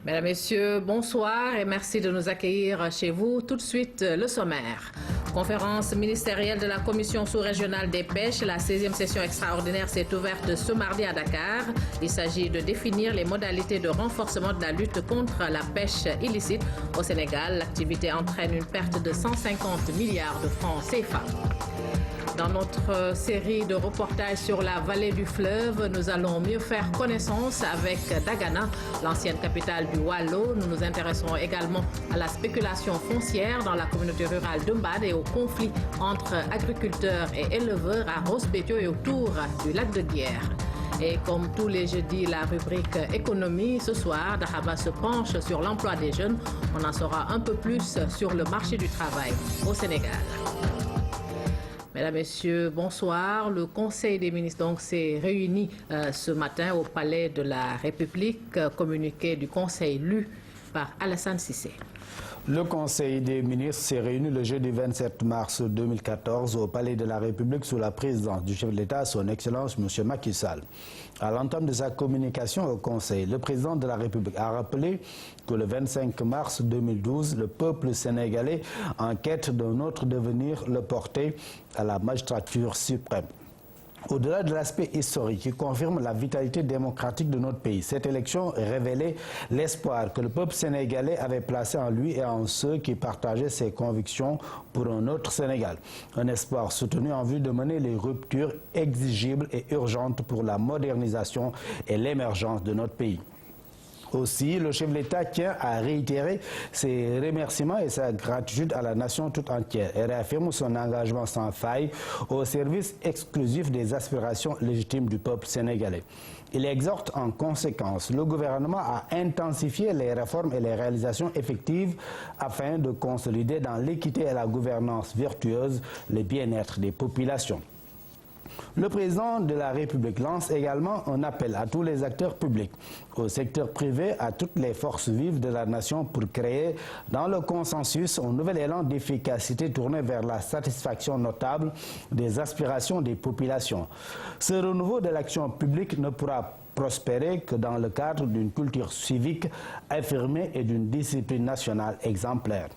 Mesdames, Messieurs, bonsoir et merci de nous accueillir chez vous. Tout de suite, le sommaire. Conférence ministérielle de la Commission sous-régionale des pêches. La 16e session extraordinaire s'est ouverte ce mardi à Dakar. Il s'agit de définir les modalités de renforcement de la lutte contre la pêche illicite. Au Sénégal, l'activité entraîne une perte de 150 milliards de francs CFA. Dans notre série de reportages sur la vallée du fleuve, nous allons mieux faire connaissance avec Dagana, l'ancienne capitale du Wallo. Nous nous intéresserons également à la spéculation foncière dans la communauté rurale de Mbad et au conflit entre agriculteurs et éleveurs à Ross-Béthio et autour du lac de Guiers. Et comme tous les jeudis, la rubrique économie, ce soir, Dahaba se penche sur l'emploi des jeunes. On en saura un peu plus sur le marché du travail au Sénégal. Mesdames, Messieurs, bonsoir. Le Conseil des ministres s'est réuni ce matin au Palais de la République, communiqué du Conseil lu par Alassane Cissé. Le Conseil des ministres s'est réuni le jeudi 27 mars 2014 au Palais de la République sous la présidence du chef de l'État, son Excellence M. Macky Sall. À l'entame de sa communication au Conseil, le président de la République a rappelé que le 25 mars 2012, le peuple sénégalais, en quête d'un autre devenir, le portait à la magistrature suprême. Au-delà de l'aspect historique qui confirme la vitalité démocratique de notre pays, cette élection révélait l'espoir que le peuple sénégalais avait placé en lui et en ceux qui partageaient ses convictions pour un autre Sénégal. Un espoir soutenu en vue de mener les ruptures exigibles et urgentes pour la modernisation et l'émergence de notre pays. Aussi, le chef de l'État tient à réitérer ses remerciements et sa gratitude à la nation toute entière et réaffirme son engagement sans faille au service exclusif des aspirations légitimes du peuple sénégalais. Il exhorte en conséquence le gouvernement à intensifier les réformes et les réalisations effectives afin de consolider dans l'équité et la gouvernance vertueuse le bien-être des populations. Le président de la République lance également un appel à tous les acteurs publics, au secteur privé, à toutes les forces vives de la nation pour créer dans le consensus un nouvel élan d'efficacité tourné vers la satisfaction notable des aspirations des populations. Ce renouveau de l'action publique ne pourra prospérer que dans le cadre d'une culture civique affirmée et d'une discipline nationale exemplaire.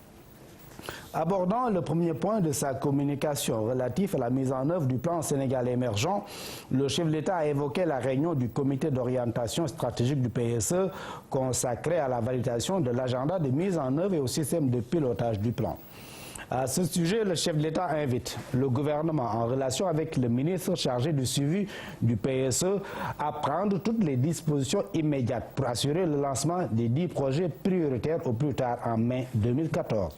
Abordant le premier point de sa communication relatif à la mise en œuvre du plan Sénégal émergent, le chef de l'État a évoqué la réunion du comité d'orientation stratégique du PSE consacré à la validation de l'agenda de mise en œuvre et au système de pilotage du plan. À ce sujet, le chef de l'État invite le gouvernement, en relation avec le ministre chargé du suivi du PSE, à prendre toutes les dispositions immédiates pour assurer le lancement des 10 projets prioritaires au plus tard en mai 2014.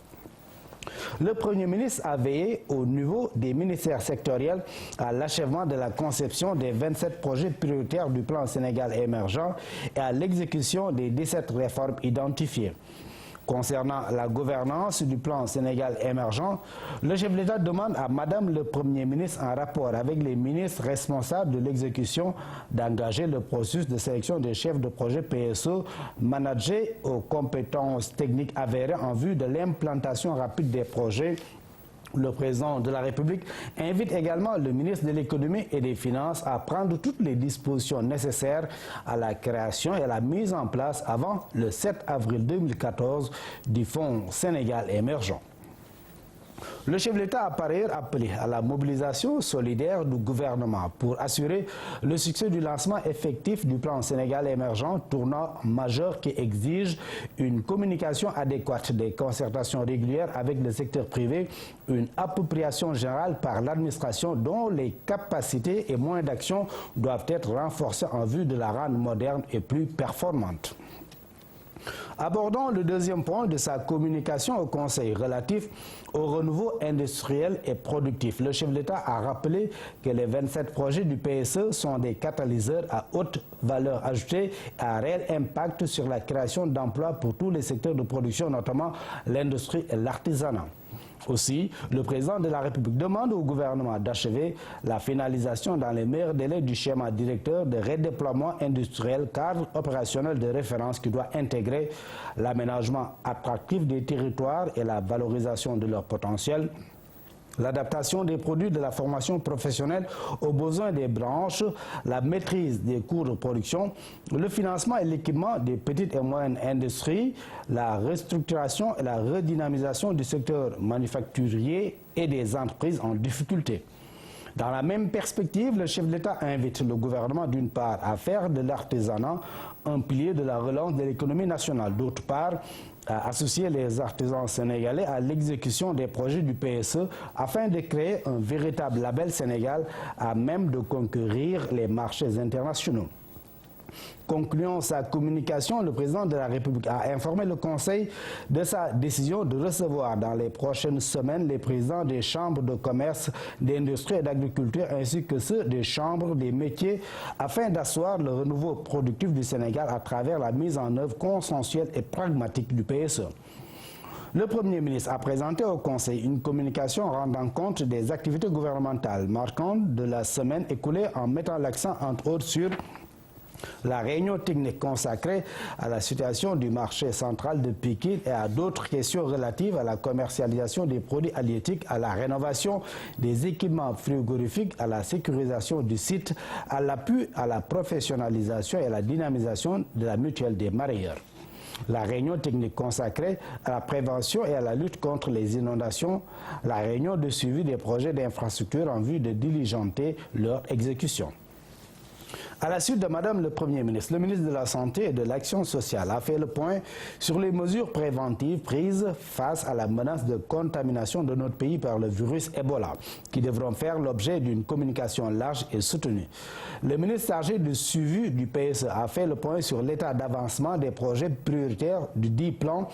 Le Premier ministre a veillé au niveau des ministères sectoriels à l'achèvement de la conception des 27 projets prioritaires du plan Sénégal émergent et à l'exécution des 17 réformes identifiées. Concernant la gouvernance du plan Sénégal émergent, le chef de l'État demande à Madame le Premier ministre, en rapport avec les ministres responsables de l'exécution, d'engager le processus de sélection des chefs de projet PSE managés aux compétences techniques avérées en vue de l'implantation rapide des projets. Le président de la République invite également le ministre de l'Économie et des Finances à prendre toutes les dispositions nécessaires à la création et à la mise en place avant le 7 avril 2014 du Fonds Sénégal émergent. Le chef de l'État a par ailleurs appelé à la mobilisation solidaire du gouvernement pour assurer le succès du lancement effectif du plan Sénégal émergent, tournant majeur qui exige une communication adéquate, des concertations régulières avec le secteur privé, une appropriation générale par l'administration dont les capacités et moyens d'action doivent être renforcés en vue de la rendre moderne et plus performante. Abordons le deuxième point de sa communication au Conseil relatif au renouveau industriel et productif. Le chef de l'État a rappelé que les 27 projets du PSE sont des catalyseurs à haute valeur ajoutée et à réel impact sur la création d'emplois pour tous les secteurs de production, notamment l'industrie et l'artisanat. Aussi, le président de la République demande au gouvernement d'achever la finalisation dans les meilleurs délais du schéma directeur de redéploiement industriel, cadre opérationnel de référence qui doit intégrer l'aménagement attractif des territoires et la valorisation de leur potentiel, l'adaptation des produits de la formation professionnelle aux besoins des branches, la maîtrise des coûts de production, le financement et l'équipement des petites et moyennes industries, la restructuration et la redynamisation du secteur manufacturier et des entreprises en difficulté. Dans la même perspective, le chef de l'État invite le gouvernement d'une part à faire de l'artisanat un pilier de la relance de l'économie nationale, d'autre part à associer les artisans sénégalais à l'exécution des projets du PSE afin de créer un véritable label Sénégal à même de conquérir les marchés internationaux. Concluant sa communication, le président de la République a informé le Conseil de sa décision de recevoir dans les prochaines semaines les présidents des chambres de commerce, d'industrie et d'agriculture ainsi que ceux des chambres des métiers afin d'asseoir le renouveau productif du Sénégal à travers la mise en œuvre consensuelle et pragmatique du PSE. Le Premier ministre a présenté au Conseil une communication rendant compte des activités gouvernementales marquantes de la semaine écoulée en mettant l'accent entre autres sur la réunion technique consacrée à la situation du marché central de Pikine et à d'autres questions relatives à la commercialisation des produits halieutiques, à la rénovation des équipements frigorifiques, à la sécurisation du site, à l'appui à la professionnalisation et à la dynamisation de la mutuelle des mareyeurs. La réunion technique consacrée à la prévention et à la lutte contre les inondations, la réunion de suivi des projets d'infrastructure en vue de diligenter leur exécution. À la suite de Madame le Premier ministre, le ministre de la Santé et de l'Action sociale a fait le point sur les mesures préventives prises face à la menace de contamination de notre pays par le virus Ebola, qui devront faire l'objet d'une communication large et soutenue. Le ministre chargé du suivi du PSE a fait le point sur l'état d'avancement des projets prioritaires du dit plan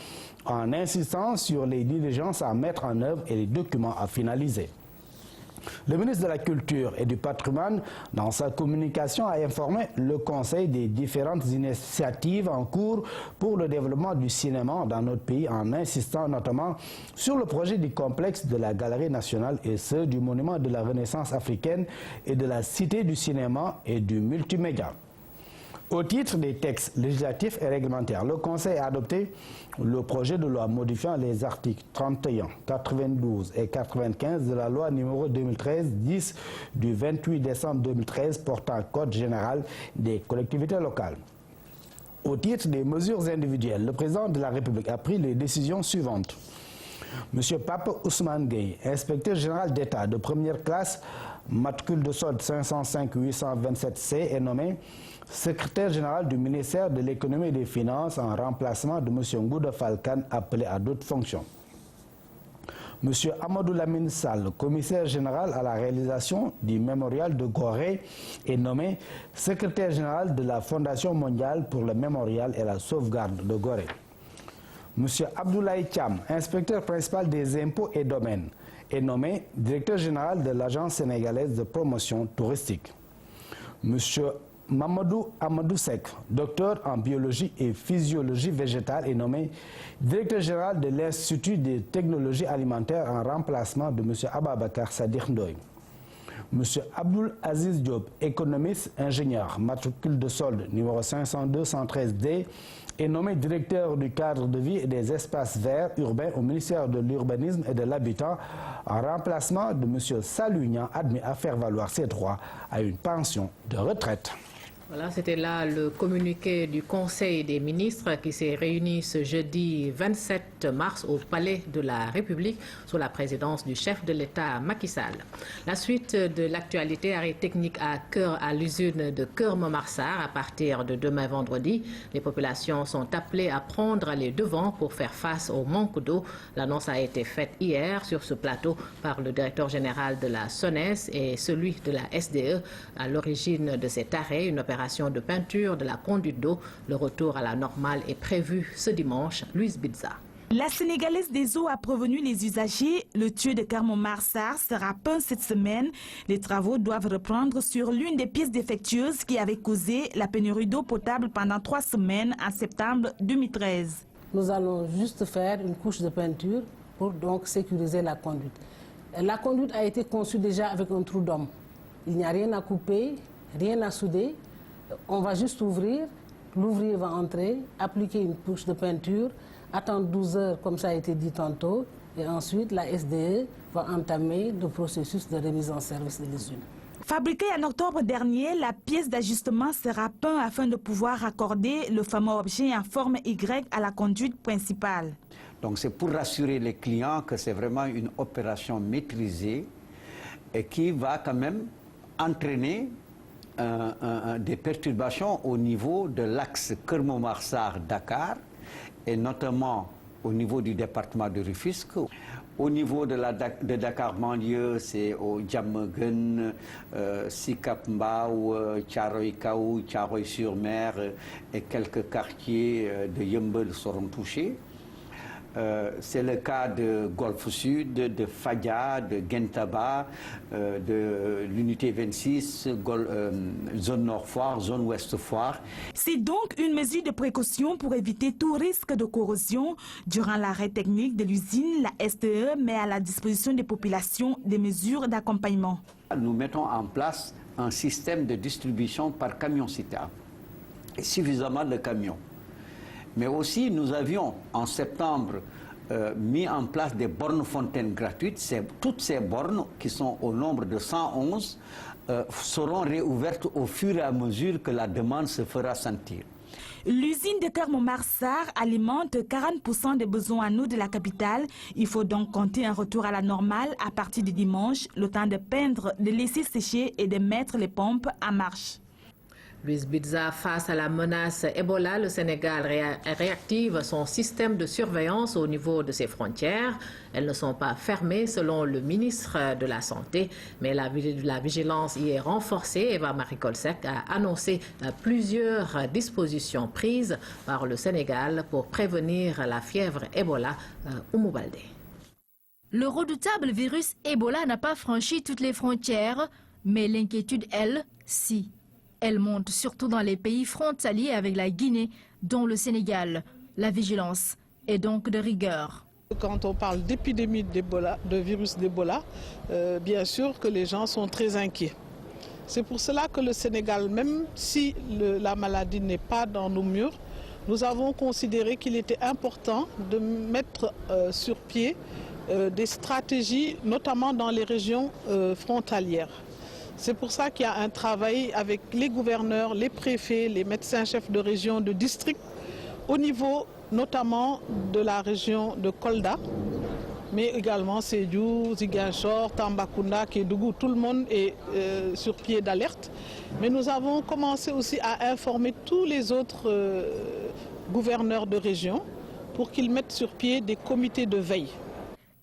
en insistant sur les diligences à mettre en œuvre et les documents à finaliser. Le ministre de la Culture et du Patrimoine, dans sa communication, a informé le Conseil des différentes initiatives en cours pour le développement du cinéma dans notre pays en insistant notamment sur le projet du complexe de la Galerie nationale et ceux du monument de la Renaissance africaine et de la Cité du cinéma et du multimédia. Au titre des textes législatifs et réglementaires, le Conseil a adopté le projet de loi modifiant les articles 31, 92 et 95 de la loi numéro 2013-10 du 28 décembre 2013 portant Code général des collectivités locales. Au titre des mesures individuelles, le président de la République a pris les décisions suivantes. M. Pape Ousmane Gueye, inspecteur général d'État de première classe, matricule de solde 505-827C, est nommé secrétaire général du ministère de l'économie et des finances en remplacement de M. Ngouda Falcane, appelé à d'autres fonctions. M. Amadou Lamine Sall, commissaire général à la réalisation du mémorial de Gorée, est nommé secrétaire général de la Fondation mondiale pour le mémorial et la sauvegarde de Gorée. M. Abdoulaye Thiam, inspecteur principal des impôts et domaines, est nommé directeur général de l'Agence sénégalaise de promotion touristique. M. Mamadou Amadou Sek, docteur en biologie et physiologie végétale, est nommé directeur général de l'Institut des technologies alimentaires en remplacement de M. Ababakar Sadir Ndoye. M. Abdoul Aziz Diop, économiste ingénieur, matricule de solde numéro 502-113D, est nommé directeur du cadre de vie et des espaces verts urbains au ministère de l'Urbanisme et de l'Habitat en remplacement de M. Salugnan, admis à faire valoir ses droits à une pension de retraite. Voilà, c'était là le communiqué du Conseil des ministres qui s'est réuni ce jeudi 27 mars au Palais de la République sous la présidence du chef de l'État Macky Sall. La suite de l'actualité, arrêt technique à l'usine de Keur-Momar-Sarr à partir de demain vendredi. Les populations sont appelées à prendre les devants pour faire face au manque d'eau. L'annonce a été faite hier sur ce plateau par le directeur général de la SONES et celui de la SDE. À l'origine de cet arrêt, une opération de peinture de la conduite d'eau. Le retour à la normale est prévu ce dimanche. Louise Bidza. La Sénégalaise des eaux a prévenu les usagers. Le tuyau de Keur-Momar-Sarr sera peint cette semaine. Les travaux doivent reprendre sur l'une des pièces défectueuses qui avait causé la pénurie d'eau potable pendant 3 semaines en septembre 2013. Nous allons juste faire une couche de peinture pour donc sécuriser la conduite. La conduite a été conçue déjà avec un trou d'homme. Il n'y a rien à couper, rien à souder. On va juste ouvrir, l'ouvrier va entrer, appliquer une couche de peinture, attendre 12 heures comme ça a été dit tantôt Et ensuite, la SDE va entamer le processus de remise en service de l'usine. Fabriquée en octobre dernier, la pièce d'ajustement sera peinte afin de pouvoir raccorder le fameux objet en forme Y à la conduite principale. Donc c'est pour rassurer les clients que c'est vraiment une opération maîtrisée et qui va quand même entraîner des perturbations au niveau de l'axe Keur-Momar-Sarr-Dakar et notamment au niveau du département de Rufisque. Au niveau de Dakar banlieue, c'est au Diamaguène, Sicap Mbao, Thiaroye Kao, Thiaroye-sur-Mer et quelques quartiers de Yeumbeul seront touchés. C'est le cas de Golfe Sud, de Fadia, de Guentaba, de l'unité 26, zone Nord Foire, zone Ouest Foire. C'est donc une mesure de précaution pour éviter tout risque de corrosion. Durant l'arrêt technique de l'usine, la SDE met à la disposition des populations des mesures d'accompagnement. Nous mettons en place un système de distribution par camion-citerne, suffisamment de camions. Mais aussi, nous avions en septembre mis en place des bornes fontaines gratuites. Toutes ces bornes, qui sont au nombre de 111, seront réouvertes au fur et à mesure que la demande se fera sentir. L'usine de Keur-Momar-Sarr alimente 40% des besoins en eau de la capitale. Il faut donc compter un retour à la normale à partir de dimanche, le temps de peindre, de laisser sécher et de mettre les pompes en marche. Louise Bidza, face à la menace Ebola, le Sénégal réactive son système de surveillance au niveau de ses frontières. Elles ne sont pas fermées selon le ministre de la Santé, mais la vigilance y est renforcée. Eva Marie Colsec a annoncé plusieurs dispositions prises par le Sénégal pour prévenir la fièvre Ebola. Oumou Baldé. Le redoutable virus Ebola n'a pas franchi toutes les frontières, mais l'inquiétude, elle, si. Elle monte surtout dans les pays frontaliers avec la Guinée, dont le Sénégal. La vigilance est donc de rigueur. Quand on parle d'épidémie d'Ebola, de virus d'Ebola, bien sûr que les gens sont très inquiets. C'est pour cela que le Sénégal, même si la maladie n'est pas dans nos murs, nous avons considéré qu'il était important de mettre sur pied des stratégies, notamment dans les régions frontalières. C'est pour ça qu'il y a un travail avec les gouverneurs, les préfets, les médecins-chefs de région, de district, au niveau notamment de la région de Kolda, mais également Sédhiou, Ziguinchor, Tambacounda, Kédougou, tout le monde est sur pied d'alerte. Mais nous avons commencé aussi à informer tous les autres gouverneurs de région pour qu'ils mettent sur pied des comités de veille.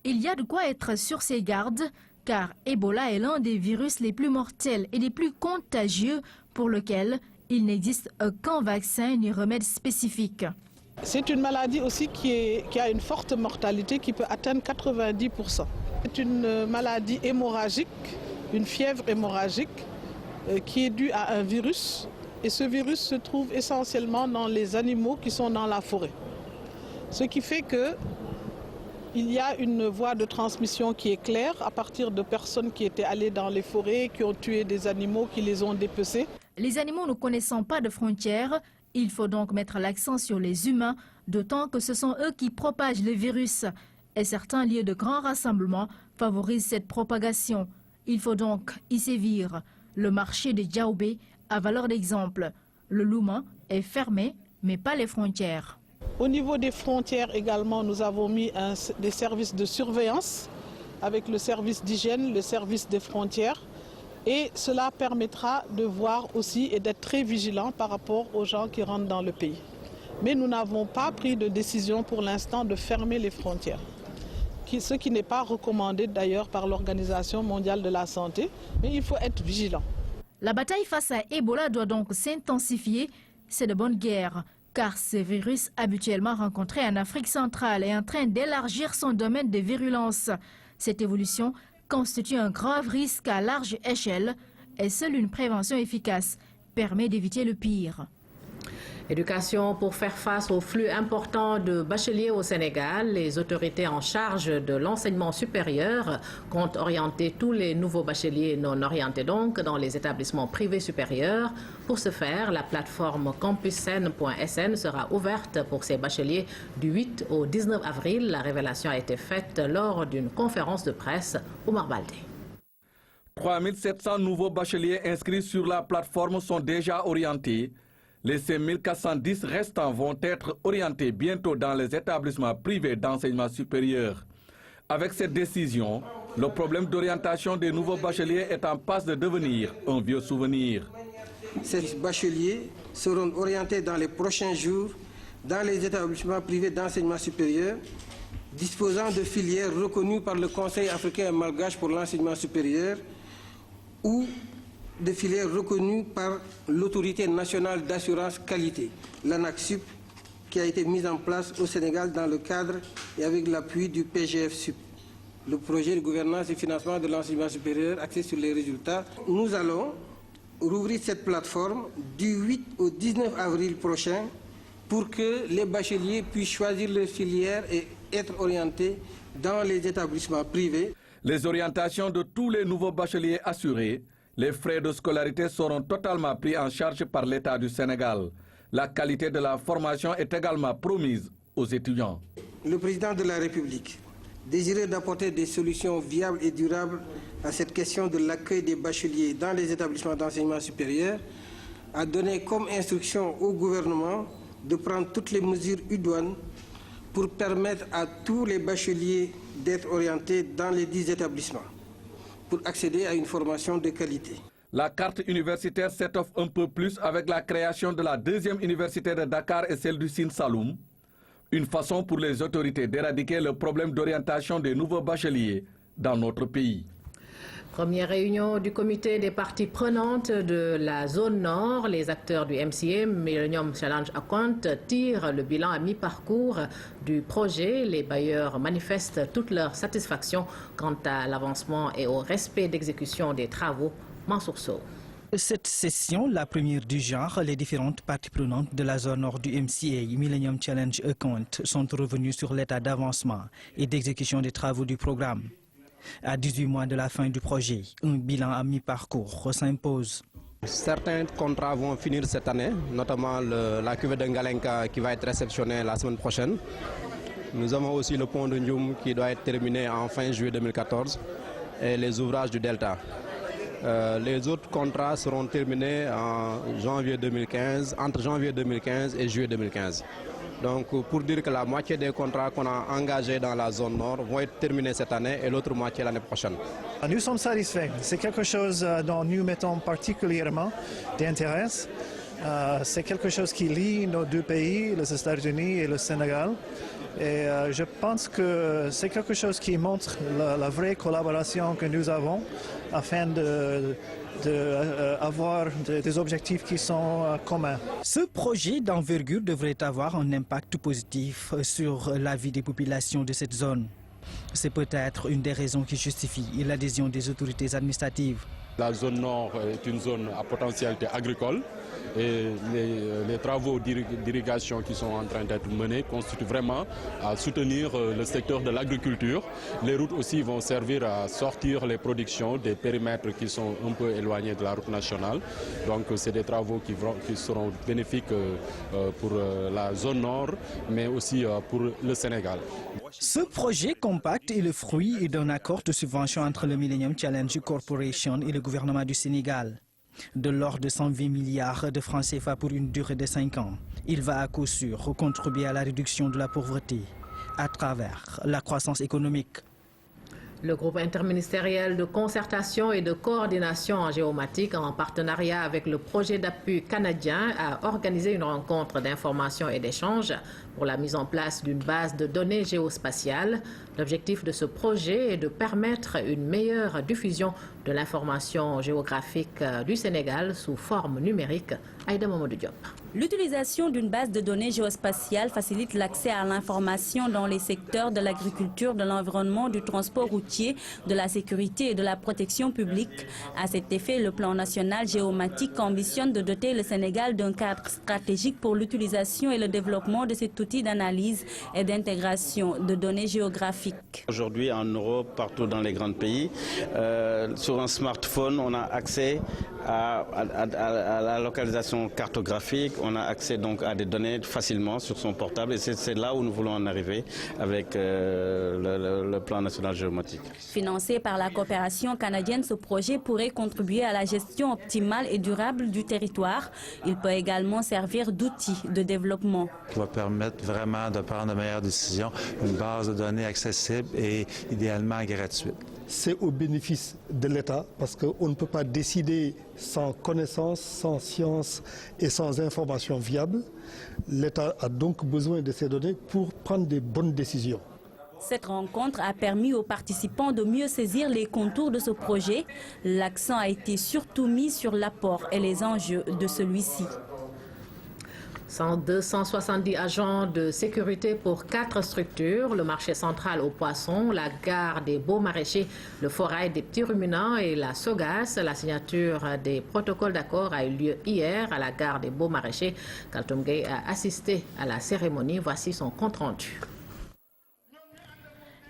Il y a de quoi être sur ses gardes, car Ebola est l'un des virus les plus mortels et les plus contagieux pour lequel il n'existe aucun vaccin ni remède spécifique. C'est une maladie aussi qui a une forte mortalité qui peut atteindre 90%. C'est une maladie hémorragique, une fièvre hémorragique qui est due à un virus. Et ce virus se trouve essentiellement dans les animaux qui sont dans la forêt. Ce qui fait qu'il y a une voie de transmission qui est claire à partir de personnes qui étaient allées dans les forêts, qui ont tué des animaux, qui les ont dépecés. Les animaux ne connaissant pas de frontières, il faut donc mettre l'accent sur les humains, d'autant que ce sont eux qui propagent le virus. Et certains lieux de grands rassemblements favorisent cette propagation. Il faut donc y sévir. Le marché de Diaoubé a valeur d'exemple. Le Louma est fermé, mais pas les frontières. Au niveau des frontières également, nous avons mis des services de surveillance avec le service d'hygiène, le service des frontières. Et cela permettra de voir aussi et d'être très vigilant par rapport aux gens qui rentrent dans le pays. Mais nous n'avons pas pris de décision pour l'instant de fermer les frontières, ce qui n'est pas recommandé d'ailleurs par l'Organisation mondiale de la santé, mais il faut être vigilant. La bataille face à Ebola doit donc s'intensifier. C'est de bonne guerre, car ce virus habituellement rencontré en Afrique centrale est en train d'élargir son domaine de virulence. Cette évolution constitue un grave risque à large échelle et seule une prévention efficace permet d'éviter le pire. Éducation pour faire face au flux important de bacheliers au Sénégal. Les autorités en charge de l'enseignement supérieur comptent orienter tous les nouveaux bacheliers non orientés donc dans les établissements privés supérieurs. Pour ce faire, la plateforme campussen.sn sera ouverte pour ces bacheliers du 8 au 19 avril. La révélation a été faite lors d'une conférence de presse. Oumar Baldé. 3700 nouveaux bacheliers inscrits sur la plateforme sont déjà orientés. Les 5410 restants vont être orientés bientôt dans les établissements privés d'enseignement supérieur. Avec cette décision, le problème d'orientation des nouveaux bacheliers est en passe de devenir un vieux souvenir. Ces bacheliers seront orientés dans les prochains jours dans les établissements privés d'enseignement supérieur disposant de filières reconnues par le Conseil africain et malgache pour l'enseignement supérieur ou de filières reconnues par l'Autorité nationale d'assurance qualité, l'ANAQ-SUP, qui a été mise en place au Sénégal dans le cadre et avec l'appui du PGF-SUP, le projet de gouvernance et financement de l'enseignement supérieur axé sur les résultats. Nous allons rouvrir cette plateforme du 8 au 19 avril prochain pour que les bacheliers puissent choisir leur filière et être orientés dans les établissements privés. Les orientations de tous les nouveaux bacheliers assurées, les frais de scolarité seront totalement pris en charge par l'État du Sénégal. La qualité de la formation est également promise aux étudiants. Le président de la République, désireux d'apporter des solutions viables et durables à cette question de l'accueil des bacheliers dans les établissements d'enseignement supérieur, a donné comme instruction au gouvernement de prendre toutes les mesures idoines pour permettre à tous les bacheliers d'être orientés dans les 10 établissements, pour accéder à une formation de qualité. La carte universitaire s'étoffe un peu plus avec la création de la deuxième université de Dakar et celle du Sine Saloum. Une façon pour les autorités d'éradiquer le problème d'orientation des nouveaux bacheliers dans notre pays. Première réunion du comité des parties prenantes de la zone nord. Les acteurs du MCA, Millennium Challenge Account, tirent le bilan à mi-parcours du projet. Les bailleurs manifestent toute leur satisfaction quant à l'avancement et au respect d'exécution des travaux. Mansour Sow. Cette session, la première du genre, les différentes parties prenantes de la zone nord du MCA, Millennium Challenge Account, sont revenues sur l'état d'avancement et d'exécution des travaux du programme. À 18 mois de la fin du projet, un bilan à mi-parcours s'impose. Certains contrats vont finir cette année, notamment la cuvée de Ngalenka qui va être réceptionnée la semaine prochaine. Nous avons aussi le pont de Ndioum qui doit être terminé en fin juillet 2014 et les ouvrages du Delta. Les autres contrats seront terminés en janvier 2015, entre janvier 2015 et juillet 2015. Donc pour dire que la moitié des contrats qu'on a engagés dans la zone nord vont être terminés cette année et l'autre moitié l'année prochaine. Nous sommes satisfaits. C'est quelque chose dont nous mettons particulièrement d'intérêt. C'est quelque chose qui lie nos deux pays, les États-Unis et le Sénégal. Et je pense que c'est quelque chose qui montre la vraie collaboration que nous avons afin d'avoir des objectifs qui sont communs. Ce projet d'envergure devrait avoir un impact positif sur la vie des populations de cette zone. C'est peut-être une des raisons qui justifie l'adhésion des autorités administratives. La zone nord est une zone à potentialité agricole et les travaux d'irrigation qui sont en train d'être menés constituent vraiment à soutenir le secteur de l'agriculture. Les routes aussi vont servir à sortir les productions des périmètres qui sont un peu éloignés de la route nationale. Donc c'est des travaux qui seront bénéfiques pour la zone nord, mais aussi pour le Sénégal. Ce projet compact est le fruit d'un accord de subvention entre le Millennium Challenge Corporation et le gouvernement du Sénégal, de l'ordre de 120 milliards de francs CFA pour une durée de 5 ans. Il va à coup sûr contribuer à la réduction de la pauvreté à travers la croissance économique. Le groupe interministériel de concertation et de coordination en géomatique, en partenariat avec le projet d'appui canadien, a organisé une rencontre d'information et d'échange pour la mise en place d'une base de données géospatiales. L'objectif de ce projet est de permettre une meilleure diffusion de l'information géographique du Sénégal sous forme numérique. Aïda Mamadou Diop. L'utilisation d'une base de données géospatiale facilite l'accès à l'information dans les secteurs de l'agriculture, de l'environnement, du transport routier, de la sécurité et de la protection publique. À cet effet, le plan national géomatique ambitionne de doter le Sénégal d'un cadre stratégique pour l'utilisation et le développement de cet outil d'analyse et d'intégration de données géographiques. Aujourd'hui, en Europe, partout dans les grands pays, sur un smartphone, on a accès à la localisation cartographique. On a accès donc à des données facilement sur son portable et c'est là où nous voulons en arriver avec le plan national géomatique. Financé par la coopération canadienne, ce projet pourrait contribuer à la gestion optimale et durable du territoire. Il peut également servir d'outil de développement. Qui va permettre vraiment de prendre de meilleures décisions, une base de données accessible et idéalement gratuite. C'est au bénéfice de l'État parce qu'on ne peut pas décider sans connaissance, sans science et sans information viable. L'État a donc besoin de ces données pour prendre des bonnes décisions. Cette rencontre a permis aux participants de mieux saisir les contours de ce projet. L'accent a été surtout mis sur l'apport et les enjeux de celui-ci. 270 agents de sécurité pour 4 structures, le marché central aux poissons, la gare des Beaux Maraîchers, le forail des petits ruminants et la Sogas. La signature des protocoles d'accord a eu lieu hier à la gare des Beaux Maraîchers. Kaltoum Gueye a assisté à la cérémonie. Voici son compte-rendu.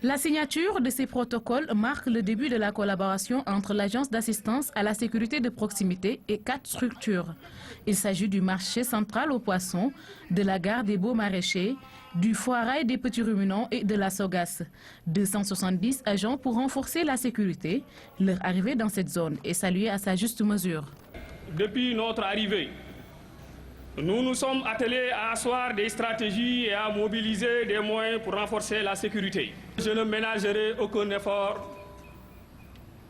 La signature de ces protocoles marque le début de la collaboration entre l'Agence d'assistance à la sécurité de proximité et 4 structures. Il s'agit du marché central aux poissons, de la gare des Beaux Maraîchers, du foirail des petits ruminants et de la Sogas. 270 agents pour renforcer la sécurité. Leur arrivée dans cette zone est saluée à sa juste mesure. Depuis notre arrivée, nous nous sommes attelés à asseoir des stratégies et à mobiliser des moyens pour renforcer la sécurité. Je ne ménagerai aucun effort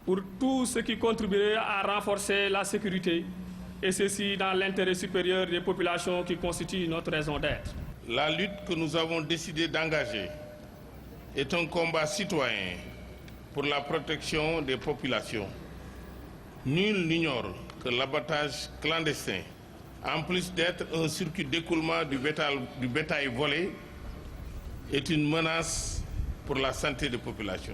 pour tout ce qui contribuerait à renforcer la sécurité, et ceci dans l'intérêt supérieur des populations qui constituent notre raison d'être. La lutte que nous avons décidé d'engager est un combat citoyen pour la protection des populations. Nul n'ignore que l'abattage clandestin, en plus d'être un circuit d'écoulement du bétail volé, est une menace pour la santé des populations.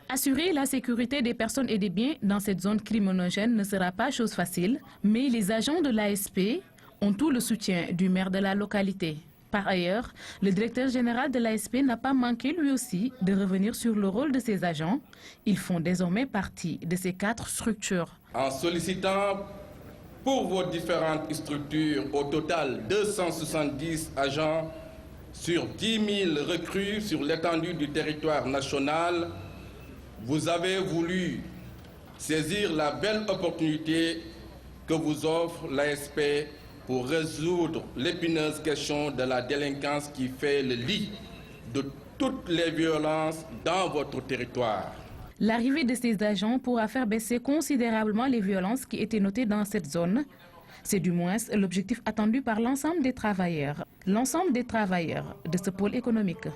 Assurer la sécurité des personnes et des biens dans cette zone criminogène ne sera pas chose facile, mais les agents de l'ASP ont tout le soutien du maire de la localité. Par ailleurs, le directeur général de l'ASP n'a pas manqué lui aussi de revenir sur le rôle de ses agents. Ils font désormais partie de ces 4 structures. En sollicitant pour vos différentes structures, au total 270 agents sur 10 000 recrues sur l'étendue du territoire national, vous avez voulu saisir la belle opportunité que vous offre l'ASP pour résoudre l'épineuse question de la délinquance qui fait le lit de toutes les violences dans votre territoire. L'arrivée de ces agents pourra faire baisser considérablement les violences qui étaient notées dans cette zone. C'est du moins l'objectif attendu par l'ensemble des travailleurs de ce pôle économique.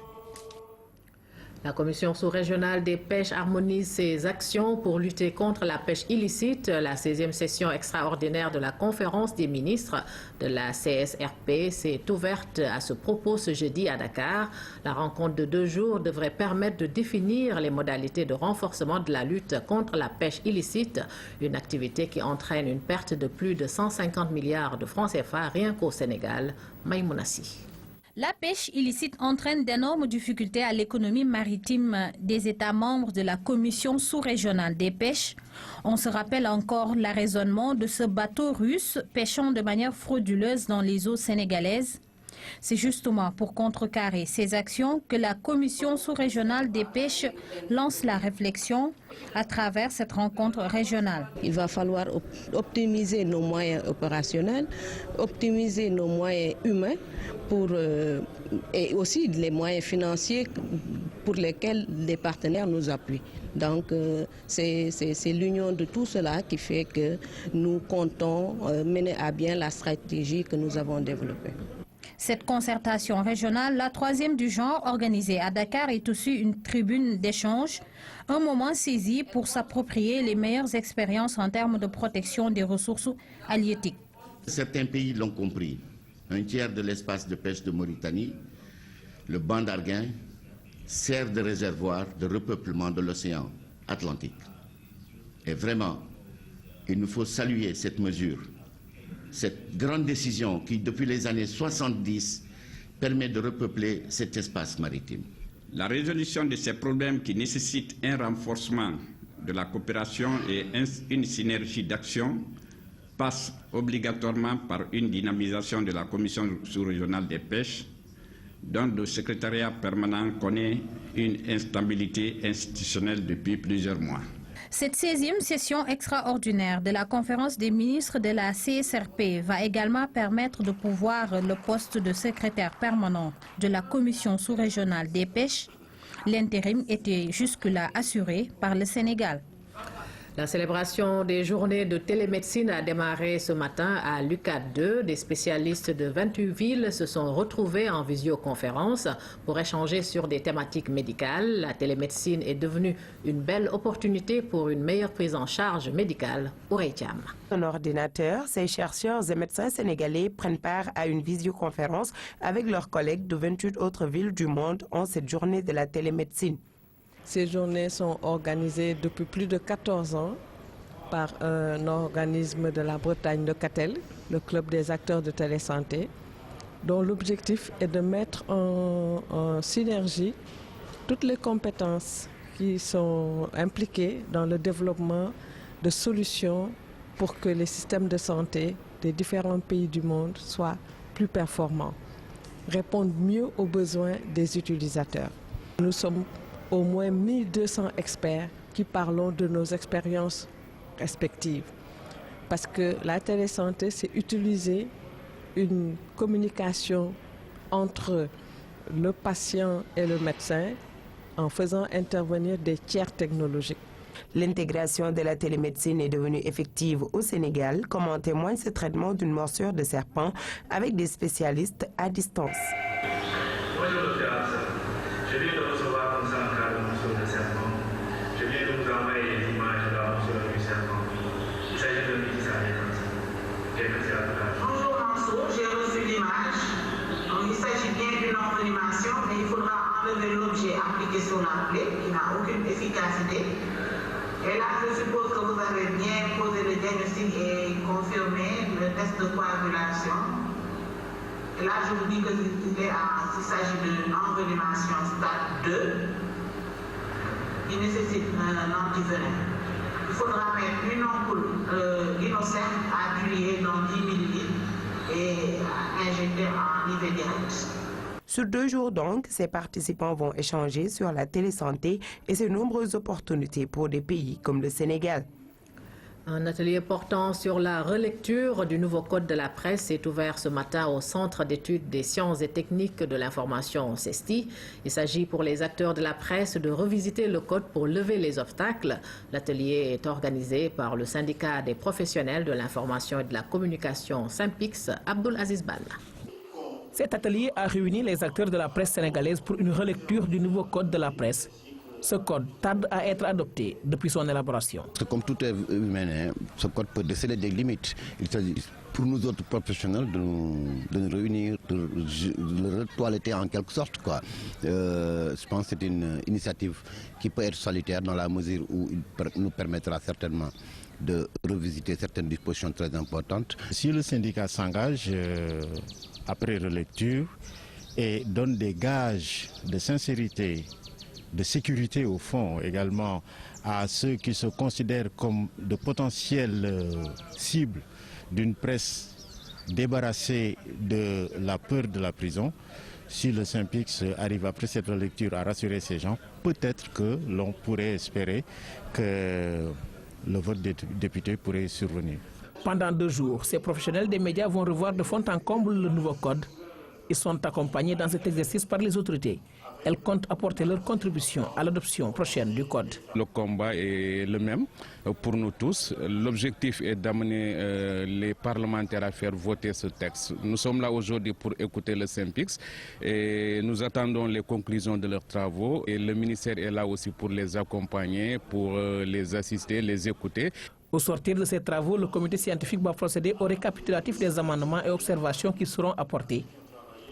La Commission sous-régionale des pêches harmonise ses actions pour lutter contre la pêche illicite. La 16e session extraordinaire de la conférence des ministres de la CSRP s'est ouverte à ce propos ce jeudi à Dakar. La rencontre de 2 jours devrait permettre de définir les modalités de renforcement de la lutte contre la pêche illicite, une activité qui entraîne une perte de plus de 150 milliards de francs CFA rien qu'au Sénégal. Maïmounassi. La pêche illicite entraîne d'énormes difficultés à l'économie maritime des États membres de la Commission sous-régionale des pêches. On se rappelle encore l'arraisonnement de ce bateau russe pêchant de manière frauduleuse dans les eaux sénégalaises. C'est justement pour contrecarrer ces actions que la Commission sous-régionale des pêches lance la réflexion à travers cette rencontre régionale. Il va falloir optimiser nos moyens opérationnels, optimiser nos moyens humains et aussi les moyens financiers pour lesquels les partenaires nous appuient. Donc c'est l'union de tout cela qui fait que nous comptons mener à bien la stratégie que nous avons développée. Cette concertation régionale, la troisième du genre organisée à Dakar, est aussi une tribune d'échange, un moment saisi pour s'approprier les meilleures expériences en termes de protection des ressources halieutiques. Certains pays l'ont compris. Un tiers de l'espace de pêche de Mauritanie, le banc d'Arguin, sert de réservoir de repeuplement de l'océan Atlantique. Et vraiment, il nous faut saluer cette mesure, cette grande décision qui, depuis les années 70, permet de repeupler cet espace maritime. La résolution de ces problèmes qui nécessitent un renforcement de la coopération et une synergie d'action passe obligatoirement par une dynamisation de la Commission sous-régionale des pêches, dont le secrétariat permanent connaît une instabilité institutionnelle depuis plusieurs mois. Cette 16e session extraordinaire de la conférence des ministres de la CSRP va également permettre de pourvoir le poste de secrétaire permanent de la Commission sous-régionale des pêches. L'intérim était jusque-là assuré par le Sénégal. La célébration des journées de télémédecine a démarré ce matin à l'UCAD 2. Des spécialistes de 28 villes se sont retrouvés en visioconférence pour échanger sur des thématiques médicales. La télémédecine est devenue une belle opportunité pour une meilleure prise en charge médicale au Rétiam. Un ordinateur, ces chercheurs et médecins sénégalais prennent part à une visioconférence avec leurs collègues de 28 autres villes du monde en cette journée de la télémédecine. Ces journées sont organisées depuis plus de 14 ans par un organisme de la Bretagne de Catel, le Club des acteurs de télésanté, dont l'objectif est de mettre en synergie toutes les compétences qui sont impliquées dans le développement de solutions pour que les systèmes de santé des différents pays du monde soient plus performants, répondent mieux aux besoins des utilisateurs. Nous sommes au moins 1200 experts qui parlons de nos expériences respectives. Parce que la télésanté, c'est utiliser une communication entre le patient et le médecin en faisant intervenir des tiers technologiques. L'intégration de la télémédecine est devenue effective au Sénégal, comme en témoigne ce traitement d'une morsure de serpent avec des spécialistes à distance. Je viens de recevoir comme ça un cas de morsure de serpent. Je viens de vous envoyer les images de la morsure du serpent. Il s'agit d'un petit serpent. Bonjour Mansour, j'ai reçu l'image. Il s'agit bien d'une envenimation, mais il faudra enlever l'objet appliqué sur la plaie qui n'a aucune efficacité. Et là, je suppose que vous avez bien posé le diagnostic et confirmé le test de coagulation. Et là, je vous dis qu'il s'agit d'une envenimation stade 2. Il nécessite un antivenin. Il faudra mettre une ampoule d'innocent appuyée dans 10 ml et injecter en IV direct. Sur 2 jours donc, ces participants vont échanger sur la télésanté et ses nombreuses opportunités pour des pays comme le Sénégal. Un atelier portant sur la relecture du nouveau code de la presse est ouvert ce matin au Centre d'études des sciences et techniques de l'information CESTI. Il s'agit pour les acteurs de la presse de revisiter le code pour lever les obstacles. L'atelier est organisé par le syndicat des professionnels de l'information et de la communication Synpix, Abdoul Aziz Balla. Cet atelier a réuni les acteurs de la presse sénégalaise pour une relecture du nouveau code de la presse. Ce code tarde à être adopté depuis son élaboration. Comme tout est humain, ce code peut déceler des limites. Il s'agit pour nous autres professionnels de nous réunir, de le retoiletter en quelque sorte. Je pense que c'est une initiative qui peut être salutaire dans la mesure où il nous permettra certainement de revisiter certaines dispositions très importantes. Si le syndicat s'engage après relecture et donne des gages de sincérité, de sécurité au fond également à ceux qui se considèrent comme de potentielles cibles d'une presse débarrassée de la peur de la prison. Si le Synpix arrive après cette lecture à rassurer ces gens, peut-être que l'on pourrait espérer que le vote des députés pourrait survenir. Pendant 2 jours, ces professionnels des médias vont revoir de fond en comble le nouveau code. Ils sont accompagnés dans cet exercice par les autorités. Elles comptent apporter leur contribution à l'adoption prochaine du code. Le combat est le même pour nous tous. L'objectif est d'amener les parlementaires à faire voter ce texte. Nous sommes là aujourd'hui pour écouter le SYNPICS et nous attendons les conclusions de leurs travaux. Et le ministère est là aussi pour les accompagner, pour les assister, les écouter. Au sortir de ces travaux, le comité scientifique va procéder au récapitulatif des amendements et observations qui seront apportés.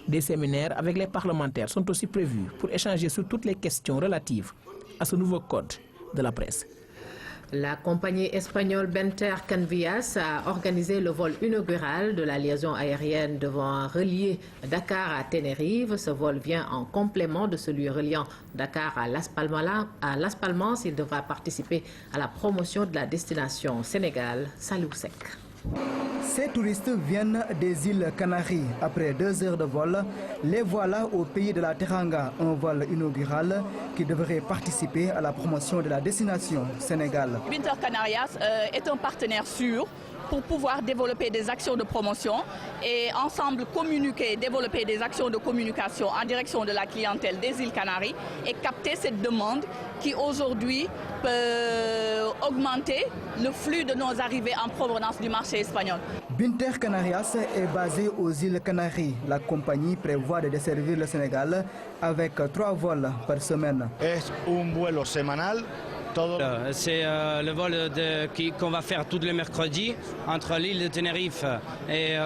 Des séminaires avec les parlementaires sont aussi prévus pour échanger sur toutes les questions relatives à ce nouveau code de la presse. La compagnie espagnole Binter Canvias a organisé le vol inaugural de la liaison aérienne devant relier Dakar à Tenerife. Ce vol vient en complément de celui reliant Dakar à Las Palmas. Il devra participer à la promotion de la destination Sénégal. Salou Sek. Ces touristes viennent des îles Canaries. Après 2 heures de vol, les voilà au pays de la Teranga, un vol inaugural qui devrait participer à la promotion de la destination Sénégal. Binter Canarias est un partenaire sûr pour pouvoir développer des actions de promotion et ensemble communiquer, développer des actions de communication en direction de la clientèle des îles Canaries et capter cette demande qui aujourd'hui peut augmenter le flux de nos arrivées en provenance du marché espagnol. Binter Canarias est basée aux îles Canaries. La compagnie prévoit de desservir le Sénégal avec 3 vols par semaine. C'est un vuelo semanal. C'est le vol qu'on va faire tous les mercredis entre l'île de Tenerife et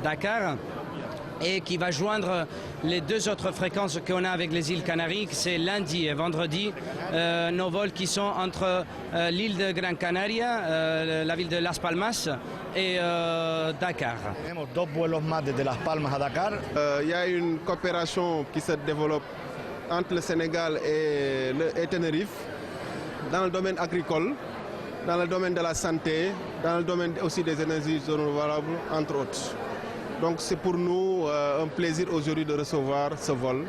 Dakar et qui va joindre les 2 autres fréquences qu'on a avec les îles Canaries, c'est lundi et vendredi, nos vols qui sont entre l'île de Gran Canaria, la ville de Las Palmas et Dakar. Il y a une coopération qui se développe entre le Sénégal et Tenerife dans le domaine agricole, dans le domaine de la santé, dans le domaine aussi des énergies renouvelables, entre autres. Donc c'est pour nous un plaisir aujourd'hui de recevoir ce vol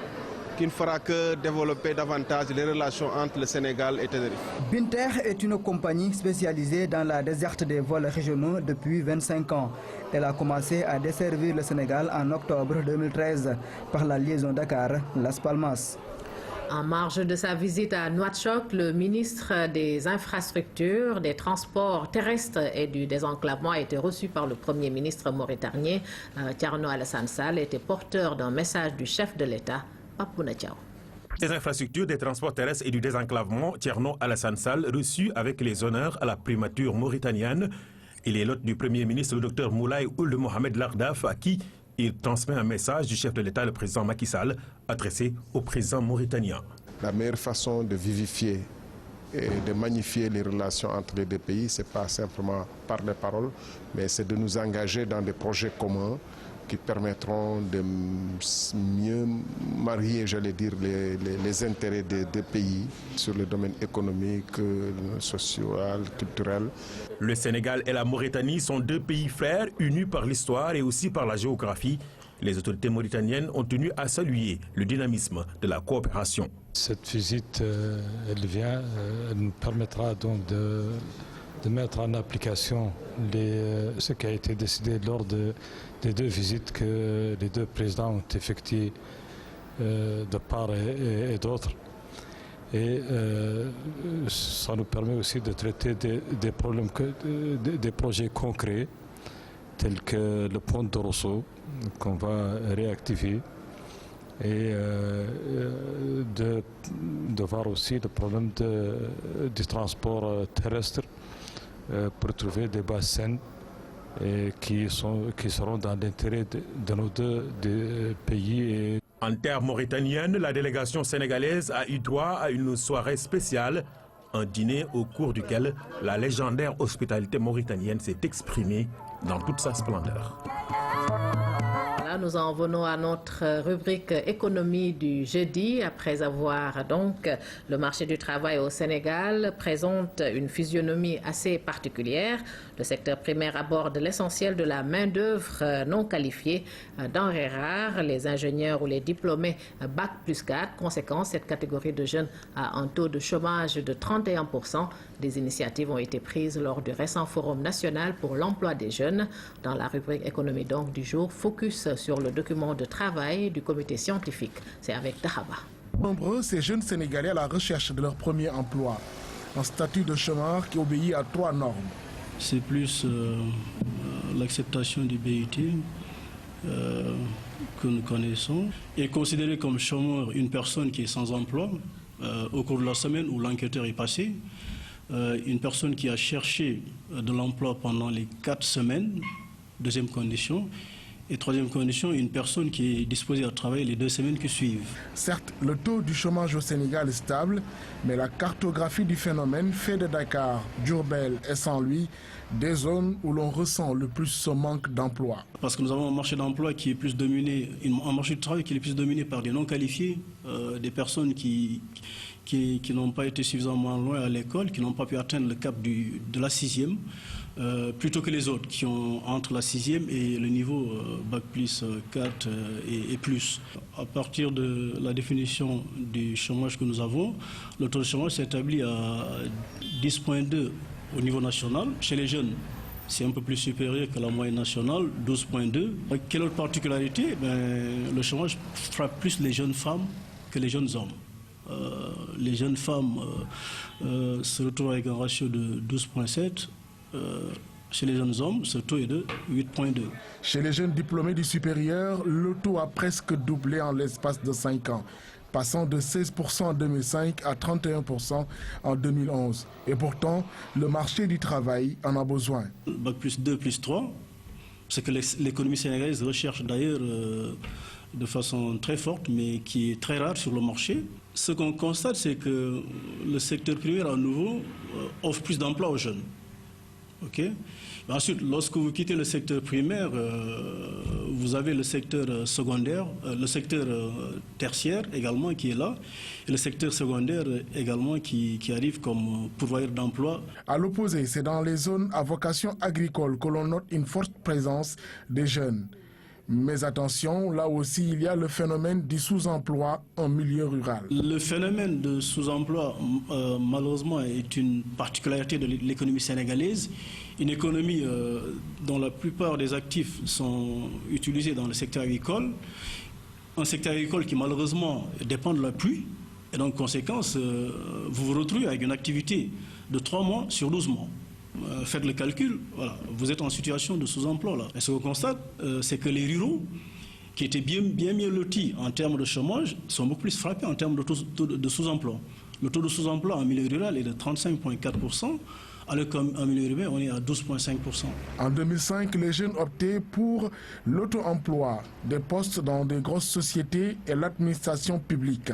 qui ne fera que développer davantage les relations entre le Sénégal et Tenerife. Binter est une compagnie spécialisée dans la desserte des vols régionaux depuis 25 ans. Elle a commencé à desservir le Sénégal en octobre 2013 par la liaison Dakar-Las Palmas. En marge de sa visite à Nouakchott, le ministre des Infrastructures, des Transports terrestres et du désenclavement a été reçu par le Premier ministre mauritanien, Thierno Alassane Sall, était porteur d'un message du chef de l'État, Papouna Diaw. Des infrastructures, des transports terrestres et du désenclavement, Thierno Alassane Sall, reçu avec les honneurs à la primature mauritanienne. Il est l'hôte du Premier ministre, le Dr Moulay Ould Mohamed Lardaf, à qui il transmet un message du chef de l'État, le président Macky Sall, adressé au président mauritanien. La meilleure façon de vivifier et de magnifier les relations entre les 2 pays, ce n'est pas simplement par les paroles, mais c'est de nous engager dans des projets communs qui permettront de mieux marier, j'allais dire, les intérêts des 2 pays sur le domaine économique, social, culturel. Le Sénégal et la Mauritanie sont 2 pays frères, unis par l'histoire et aussi par la géographie. Les autorités mauritaniennes ont tenu à saluer le dynamisme de la coopération. Cette visite, elle nous permettra donc de mettre en application ce qui a été décidé lors des 2 visites que les 2 présidents ont effectuées de part et d'autre. Et ça nous permet aussi de traiter des problèmes, des projets concrets tels que le pont de Rosso qu'on va réactiver et de voir aussi le problème du transport terrestre pour trouver des bases saines qui seront dans l'intérêt de nos 2 pays. En terre mauritanienne, la délégation sénégalaise a eu droit à une soirée spéciale, un dîner au cours duquel la légendaire hospitalité mauritanienne s'est exprimée dans toute sa splendeur. Nous en venons à notre rubrique économie du jeudi. Après avoir donc le marché du travail au Sénégal présente une physionomie assez particulière. Le secteur primaire aborde l'essentiel de la main-d'œuvre non qualifiée, denrées rares, les ingénieurs ou les diplômés Bac+4. Conséquence, cette catégorie de jeunes a un taux de chômage de 31%. Des initiatives ont été prises lors du récent Forum national pour l'emploi des jeunes. Dans la rubrique économie donc du jour, focus sur le document de travail du comité scientifique. C'est avec Dahaba. Nombreux, ces jeunes Sénégalais à la recherche de leur premier emploi. Un statut de chômeur qui obéit à 3 normes. C'est plus l'acceptation du BUT que nous connaissons. Et considérer comme chômeur une personne qui est sans emploi au cours de la semaine où l'enquêteur est passé, une personne qui a cherché de l'emploi pendant les 4 semaines, deuxième condition. Et troisième condition, une personne qui est disposée à travailler les 2 semaines qui suivent. Certes, le taux du chômage au Sénégal est stable, mais la cartographie du phénomène fait de Dakar, Diourbel et Saint-Louis des zones où l'on ressent le plus ce manque d'emploi. Parce que nous avons un marché d'emploi qui est plus dominé, un marché de travail qui est plus dominé par des non qualifiés, des personnes qui n'ont pas été suffisamment loin à l'école, qui n'ont pas pu atteindre le cap de la 6e. Plutôt que les autres qui ont entre la 6e et le niveau Bac plus 4 et plus. À partir de la définition du chômage que nous avons, le taux de chômage s'établit à 10,2 au niveau national. Chez les jeunes, c'est un peu plus supérieur que la moyenne nationale, 12,2. Quelle autre particularité? Le chômage frappe plus les jeunes femmes que les jeunes hommes. Les jeunes femmes se retrouvent avec un ratio de 12,7. Chez les jeunes hommes, ce taux est de 8,2. Chez les jeunes diplômés du supérieur, le taux a presque doublé en l'espace de 5 ans, passant de 16% en 2005 à 31% en 2011. Et pourtant, le marché du travail en a besoin. Bac plus 2, plus 3, c'est que l'économie sénégalaise recherche d'ailleurs de façon très forte, mais qui est très rare sur le marché. Ce qu'on constate, c'est que le secteur primaire, à nouveau, offre plus d'emplois aux jeunes. Okay. Ensuite, lorsque vous quittez le secteur primaire, vous avez le secteur secondaire, le secteur tertiaire également qui est là, et le secteur secondaire également qui arrive comme pourvoyeur d'emploi. À l'opposé, c'est dans les zones à vocation agricole que l'on note une forte présence des jeunes. Mais attention, là aussi, il y a le phénomène du sous-emploi en milieu rural. Le phénomène de sous-emploi, malheureusement, est une particularité de l'économie sénégalaise. Une économie dont la plupart des actifs sont utilisés dans le secteur agricole. Un secteur agricole qui, malheureusement, dépend de la pluie. Et donc, conséquence, vous vous retrouvez avec une activité de 3 mois sur 12 mois. Faites le calcul, voilà, vous êtes en situation de sous-emploi là. Et ce qu'on constate, c'est que les ruraux, qui étaient bien mieux lotis en termes de chômage, sont beaucoup plus frappés en termes de sous-emploi. Le taux de sous-emploi en milieu rural est de 35,4%, alors qu'en milieu urbain, on est à 12,5%. En 2005, les jeunes optaient pour l'auto-emploi, des postes dans des grosses sociétés et l'administration publique.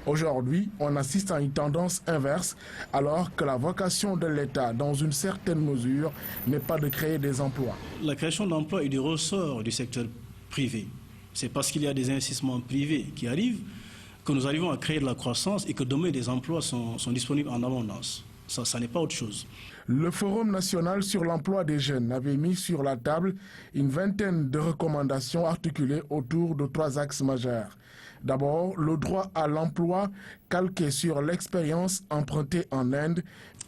Aujourd'hui, on assiste à une tendance inverse, alors que la vocation de l'État, dans une certaine mesure, n'est pas de créer des emplois. La création d'emplois est du ressort du secteur privé. C'est parce qu'il y a des investissements privés qui arrivent que nous arrivons à créer de la croissance et que demain des emplois sont disponibles en abondance. Ça n'est pas autre chose. Le Forum national sur l'emploi des jeunes avait mis sur la table une vingtaine de recommandations articulées autour de 3 axes majeurs. D'abord, le droit à l'emploi calqué sur l'expérience empruntée en Inde.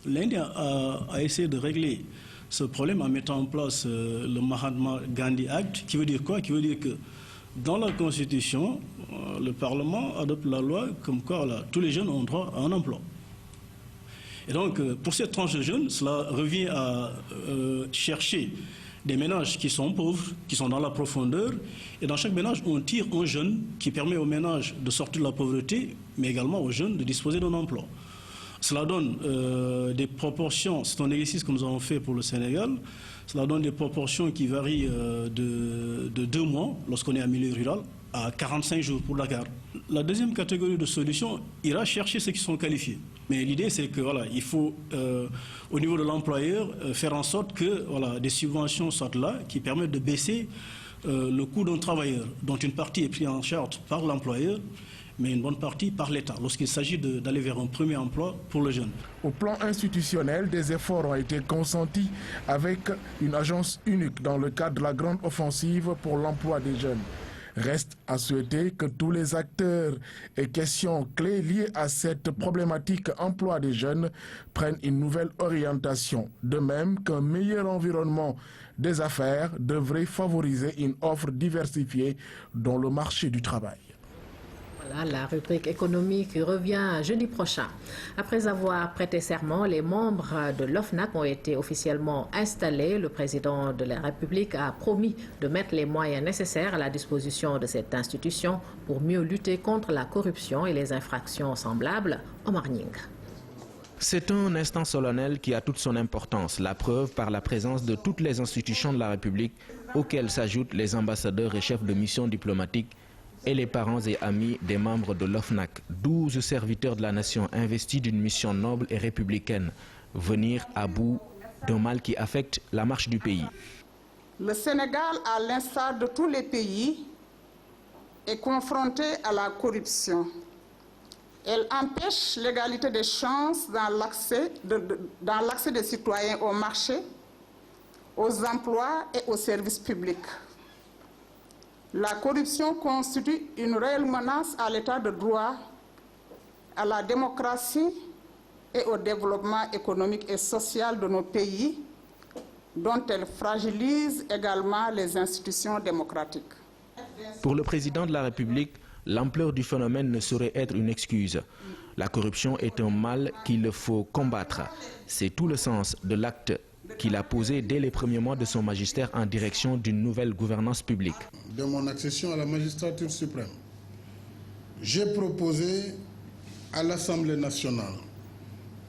L'Inde a essayé de régler ce problème en mettant en place le Mahatma Gandhi Act, qui veut dire quoi? Qui veut dire que dans la Constitution, le Parlement adopte la loi comme quoi là, tous les jeunes ont droit à un emploi. Et donc, pour cette tranche de jeunes, cela revient à chercher des ménages qui sont pauvres, qui sont dans la profondeur. Et dans chaque ménage, on tire un jeune qui permet aux ménages de sortir de la pauvreté, mais également aux jeunes de disposer d'un emploi. Cela donne des proportions, c'est un exercice que nous avons fait pour le Sénégal, cela donne des proportions qui varient de 2 mois, lorsqu'on est en milieu rural, à 45 jours pour Dakar. La deuxième catégorie de solutions ira chercher ceux qui sont qualifiés. Mais l'idée, c'est que voilà, il faut, au niveau de l'employeur, faire en sorte que voilà, des subventions soient là qui permettent de baisser le coût d'un travailleur, dont une partie est prise en charge par l'employeur, mais une bonne partie par l'État, lorsqu'il s'agit d'aller vers un premier emploi pour le jeune. Au plan institutionnel, des efforts ont été consentis avec une agence unique dans le cadre de la grande offensive pour l'emploi des jeunes. Reste à souhaiter que tous les acteurs et questions clés liées à cette problématique emploi des jeunes prennent une nouvelle orientation. De même qu'un meilleur environnement des affaires devrait favoriser une offre diversifiée dans le marché du travail. Voilà la rubrique économique revient jeudi prochain. Après avoir prêté serment, les membres de l'OFNAC ont été officiellement installés. Le président de la République a promis de mettre les moyens nécessaires à la disposition de cette institution pour mieux lutter contre la corruption et les infractions semblables. Omar Nying. C'est un instant solennel qui a toute son importance, la preuve par la présence de toutes les institutions de la République, auxquelles s'ajoutent les ambassadeurs et chefs de mission diplomatiques et les parents et amis des membres de l'OFNAC, 12 serviteurs de la nation investis d'une mission noble et républicaine, venir à bout d'un mal qui affecte la marche du pays. Le Sénégal, à l'instar de tous les pays, est confronté à la corruption. Elle empêche l'égalité des chances dans l'accès des citoyens au marché, aux emplois et aux services publics. La corruption constitue une réelle menace à l'état de droit, à la démocratie et au développement économique et social de nos pays, dont elle fragilise également les institutions démocratiques. Pour le président de la République, l'ampleur du phénomène ne saurait être une excuse. La corruption est un mal qu'il faut combattre. C'est tout le sens de l'acte qu'il a posé dès les premiers mois de son magistère en direction d'une nouvelle gouvernance publique. De mon accession à la magistrature suprême, j'ai proposé à l'Assemblée nationale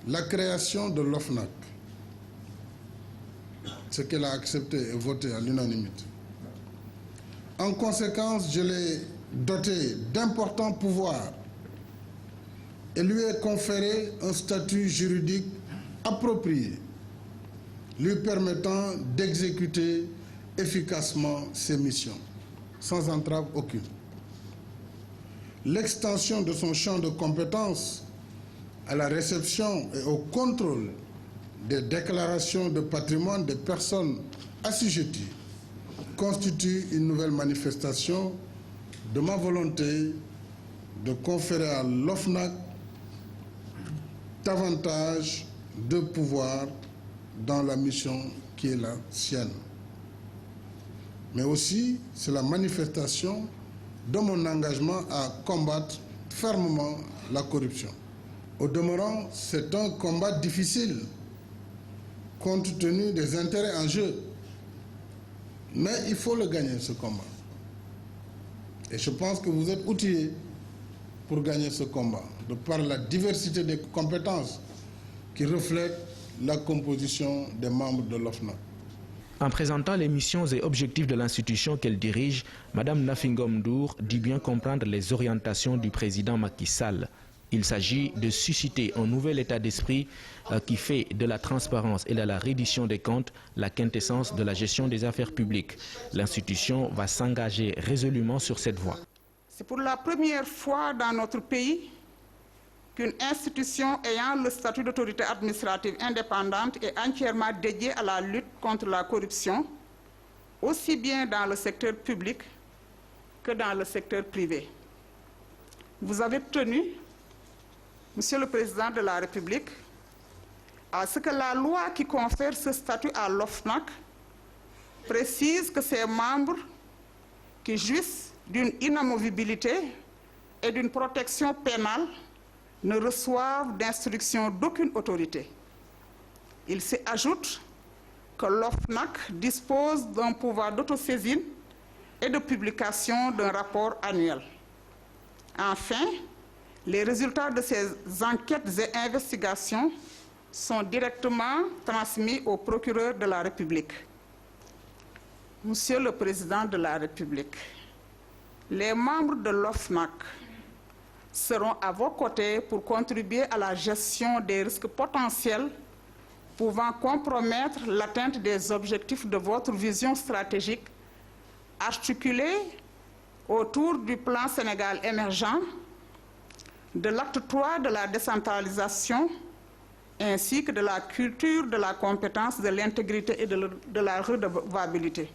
la création de l'OFNAC, ce qu'elle a accepté et voté à l'unanimité. En conséquence, je l'ai doté d'importants pouvoirs et lui ai conféré un statut juridique approprié, lui permettant d'exécuter efficacement ses missions, sans entrave aucune. L'extension de son champ de compétences à la réception et au contrôle des déclarations de patrimoine des personnes assujetties constitue une nouvelle manifestation de ma volonté de conférer à l'OFNAC davantage de pouvoir dans la mission qui est la sienne. Mais aussi, c'est la manifestation de mon engagement à combattre fermement la corruption. Au demeurant, c'est un combat difficile, compte tenu des intérêts en jeu. Mais il faut le gagner, ce combat. Et je pense que vous êtes outillés pour gagner ce combat, de par la diversité des compétences qui reflètent la composition des membres de l'OFNAC. En présentant les missions et objectifs de l'institution qu'elle dirige, Mme Nafi Ngom Ndour dit bien comprendre les orientations du président Macky Sall. Il s'agit de susciter un nouvel état d'esprit qui fait de la transparence et de la reddition des comptes la quintessence de la gestion des affaires publiques. L'institution va s'engager résolument sur cette voie. C'est pour la première fois dans notre pays qu'une institution ayant le statut d'autorité administrative indépendante est entièrement dédiée à la lutte contre la corruption, aussi bien dans le secteur public que dans le secteur privé. Vous avez tenu, Monsieur le Président de la République, à ce que la loi qui confère ce statut à l'OFNAC précise que ses membres qui jouissent d'une inamovibilité et d'une protection pénale ne reçoivent d'instruction d'aucune autorité. Il s'y ajoute que l'OFNAC dispose d'un pouvoir d'autosaisine et de publication d'un rapport annuel. Enfin, les résultats de ces enquêtes et investigations sont directement transmis au procureur de la République. Monsieur le Président de la République, les membres de l'OFNAC seront à vos côtés pour contribuer à la gestion des risques potentiels pouvant compromettre l'atteinte des objectifs de votre vision stratégique articulée autour du plan Sénégal émergent, de l'acte 3 de la décentralisation, ainsi que de la culture de la compétence, de l'intégrité et de la redevabilité.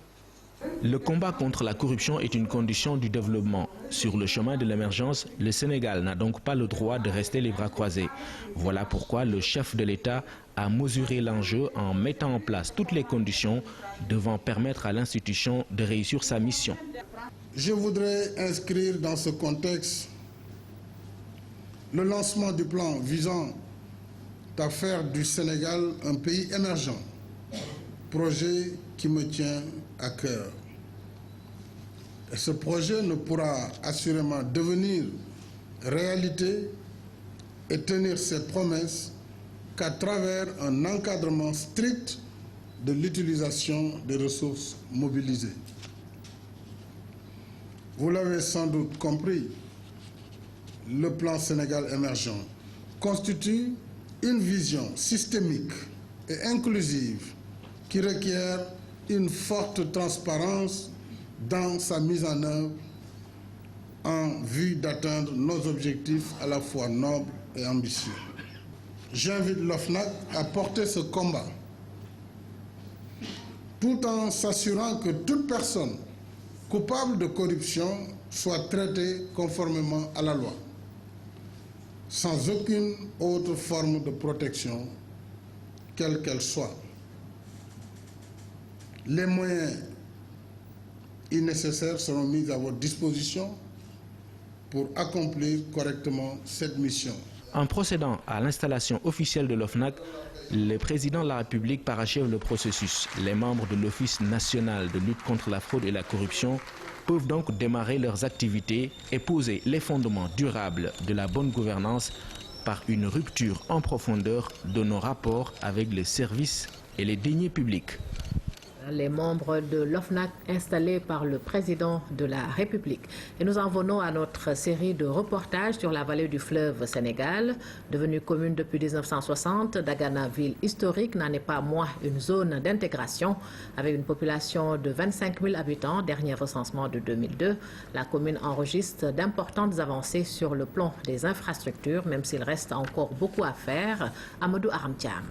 Le combat contre la corruption est une condition du développement. Sur le chemin de l'émergence, le Sénégal n'a donc pas le droit de rester les bras croisés. Voilà pourquoi le chef de l'État a mesuré l'enjeu en mettant en place toutes les conditions devant permettre à l'institution de réussir sa mission. Je voudrais inscrire dans ce contexte le lancement du plan visant à faire du Sénégal un pays émergent, projet qui me tient à cœur. Et ce projet ne pourra assurément devenir réalité et tenir ses promesses qu'à travers un encadrement strict de l'utilisation des ressources mobilisées. Vous l'avez sans doute compris, le plan Sénégal émergent constitue une vision systémique et inclusive qui requiert une forte transparence dans sa mise en œuvre en vue d'atteindre nos objectifs à la fois nobles et ambitieux. J'invite l'OFNAC à porter ce combat tout en s'assurant que toute personne coupable de corruption soit traitée conformément à la loi, sans aucune autre forme de protection, quelle qu'elle soit. Les moyens nécessaires seront mis à votre disposition pour accomplir correctement cette mission. En procédant à l'installation officielle de l'OFNAC, le président de la République parachève le processus. Les membres de l'Office national de lutte contre la fraude et la corruption peuvent donc démarrer leurs activités et poser les fondements durables de la bonne gouvernance par une rupture en profondeur de nos rapports avec les services et les deniers publics. Les membres de l'OFNAC installés par le président de la République. Et nous en venons à notre série de reportages sur la vallée du fleuve Sénégal. Devenue commune depuis 1960, Dagana, ville historique, n'en est pas moins une zone d'intégration. Avec une population de 25 000 habitants, dernier recensement de 2002, la commune enregistre d'importantes avancées sur le plan des infrastructures, même s'il reste encore beaucoup à faire. Amadou Aramtiam.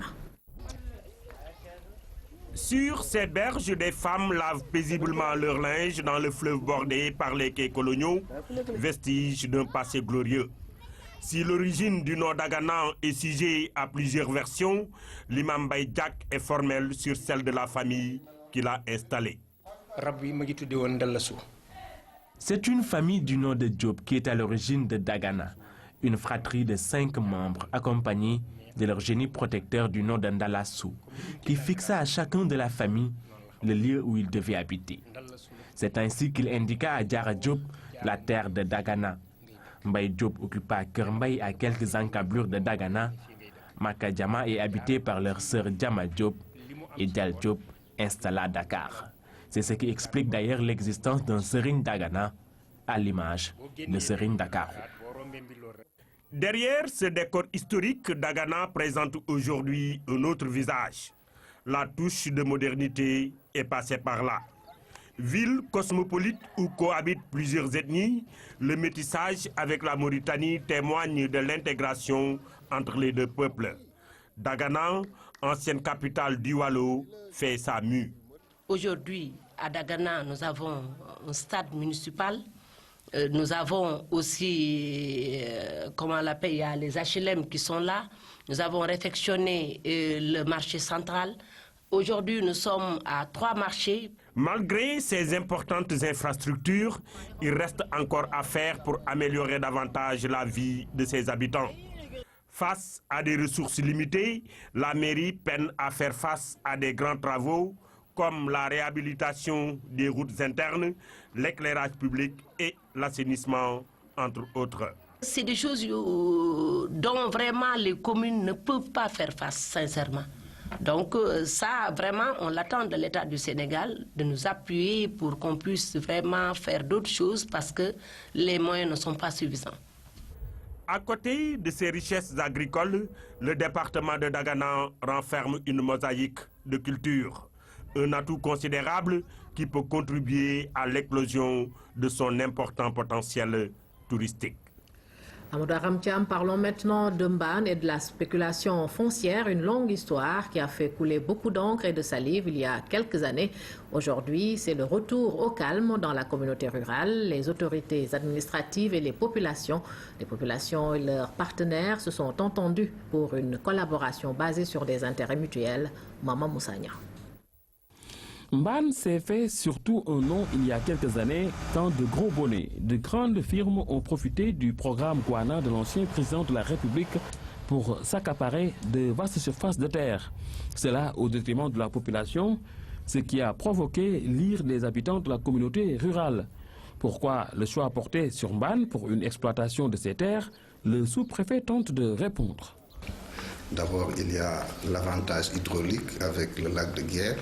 Sur ces berges, des femmes lavent paisiblement leur linge dans le fleuve bordé par les quais coloniaux, vestige d'un passé glorieux. Si l'origine du nom Dagana est sujet à plusieurs versions, l'imam Baye Diak est formel sur celle de la famille qui l'a installé. C'est une famille du nom de Diop qui est à l'origine de Dagana, une fratrie de 5 membres accompagnés de leur génie protecteur du nom d'Andalassou, qui fixa à chacun de la famille le lieu où il devait habiter. C'est ainsi qu'il indiqua à Diara Diop la terre de Dagana. Mbaye Diop occupa Kermbaye à quelques encablures de Dagana. Makadjama est habité par leur sœur Diama Diop et Dial Diop installa à Dakar. C'est ce qui explique d'ailleurs l'existence d'un Serigne Dagana à l'image de Serigne Dakar. Derrière ce décor historique, Dagana présente aujourd'hui un autre visage. La touche de modernité est passée par là. Ville cosmopolite où cohabitent plusieurs ethnies, le métissage avec la Mauritanie témoigne de l'intégration entre les deux peuples. Dagana, ancienne capitale du Waalo, fait sa mue. Aujourd'hui, à Dagana, nous avons un stade municipal. Nous avons aussi, comment on l'appelle, il y a les HLM qui sont là. Nous avons réfectionné le marché central. Aujourd'hui, nous sommes à 3 marchés. Malgré ces importantes infrastructures, il reste encore à faire pour améliorer davantage la vie de ses habitants. Face à des ressources limitées, la mairie peine à faire face à des grands travaux comme la réhabilitation des routes internes, l'éclairage public et l'assainissement, entre autres. C'est des choses dont vraiment les communes ne peuvent pas faire face, sincèrement. Donc ça, vraiment, on l'attend de l'État du Sénégal de nous appuyer pour qu'on puisse vraiment faire d'autres choses parce que les moyens ne sont pas suffisants. À côté de ces richesses agricoles, le département de Dagana renferme une mosaïque de culture. Un atout considérable qui peut contribuer à l'éclosion de son important potentiel touristique. Amadou Aramtiam, parlons maintenant de Mbane et de la spéculation foncière, une longue histoire qui a fait couler beaucoup d'encre et de salive il y a quelques années. Aujourd'hui, c'est le retour au calme dans la communauté rurale. Les autorités administratives et les populations et leurs partenaires se sont entendus pour une collaboration basée sur des intérêts mutuels. Maman Moussagna. Mbane s'est fait surtout un nom il y a quelques années quand de gros bonnets, de grandes firmes ont profité du programme Guana de l'ancien président de la République pour s'accaparer de vastes surfaces de terre. Cela au détriment de la population, ce qui a provoqué l'ire des habitants de la communauté rurale. Pourquoi le choix porté sur Mbane pour une exploitation de ces terres? Le sous-préfet tente de répondre. D'abord, il y a l'avantage hydraulique avec le lac de Guerre,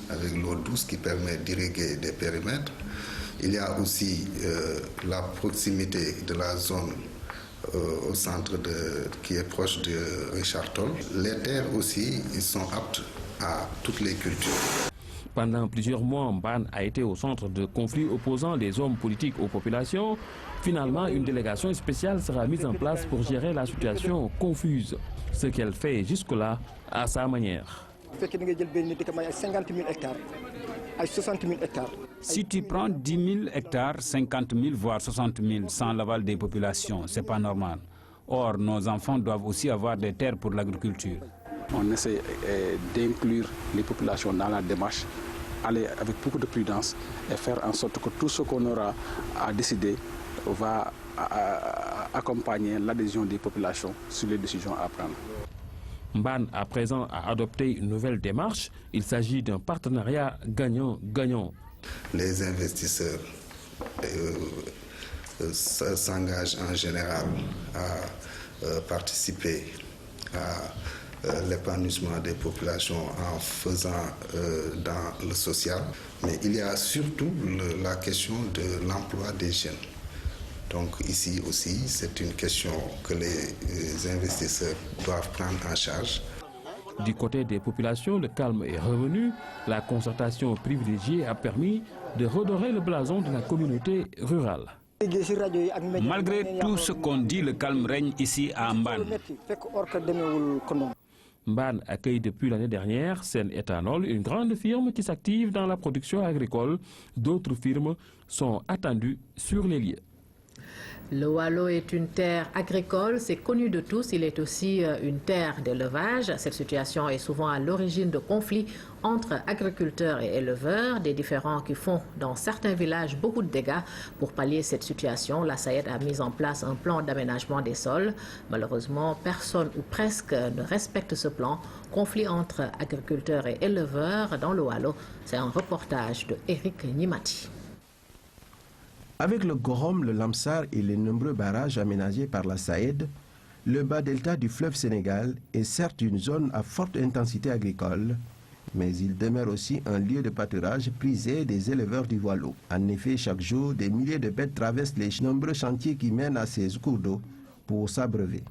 avec l'eau douce qui permet d'irriguer des périmètres. Il y a aussi la proximité de la zone au centre qui est proche de Richard Toll. Les terres aussi, ils sont aptes à toutes les cultures. Pendant plusieurs mois, Mbane a été au centre de conflits opposant les hommes politiques aux populations. Finalement, une délégation spéciale sera mise en place pour gérer la situation confuse. Ce qu'elle fait jusque-là à sa manière. Si tu prends 10 000 hectares, 50 000 voire 60 000 sans l'aval des populations, c'est pas normal. Or, nos enfants doivent aussi avoir des terres pour l'agriculture. On essaie d'inclure les populations dans la démarche, aller avec beaucoup de prudence et faire en sorte que tout ce qu'on aura à décider va accompagner l'adhésion des populations sur les décisions à prendre. Mbane à présent a adopté une nouvelle démarche. Il s'agit d'un partenariat gagnant-gagnant. Les investisseurs s'engagent en général à participer à l'épanouissement des populations en faisant dans le social. Mais il y a surtout la question de l'emploi des jeunes. Donc ici aussi, c'est une question que les investisseurs doivent prendre en charge. Du côté des populations, le calme est revenu. La concertation privilégiée a permis de redorer le blason de la communauté rurale. Malgré tout ce qu'on dit, le calme règne ici à Mbane. Mbane accueille depuis l'année dernière Sen Ethanol, une grande firme qui s'active dans la production agricole. D'autres firmes sont attendues sur les lieux. Le Waalo est une terre agricole, c'est connu de tous, il est aussi une terre d'élevage. Cette situation est souvent à l'origine de conflits entre agriculteurs et éleveurs, des différends qui font dans certains villages beaucoup de dégâts. Pour pallier cette situation, la SAED a mis en place un plan d'aménagement des sols. Malheureusement, personne ou presque ne respecte ce plan. Conflit entre agriculteurs et éleveurs dans le Waalo, c'est un reportage de Eric Nimati. Avec le Gorom, le Lamsar et les nombreux barrages aménagés par la SAED, le bas delta du fleuve Sénégal est certes une zone à forte intensité agricole, mais il demeure aussi un lieu de pâturage prisé des éleveurs du Waalo. En effet, chaque jour, des milliers de bêtes traversent les nombreux chantiers qui mènent à ces cours d'eau pour s'abreuver.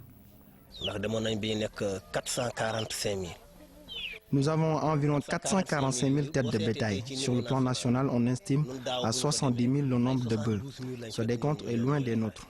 Nous avons environ 445 000 têtes de bétail. Sur le plan national, on estime à 70 000 le nombre de bœufs. Ce décompte est loin des nôtres.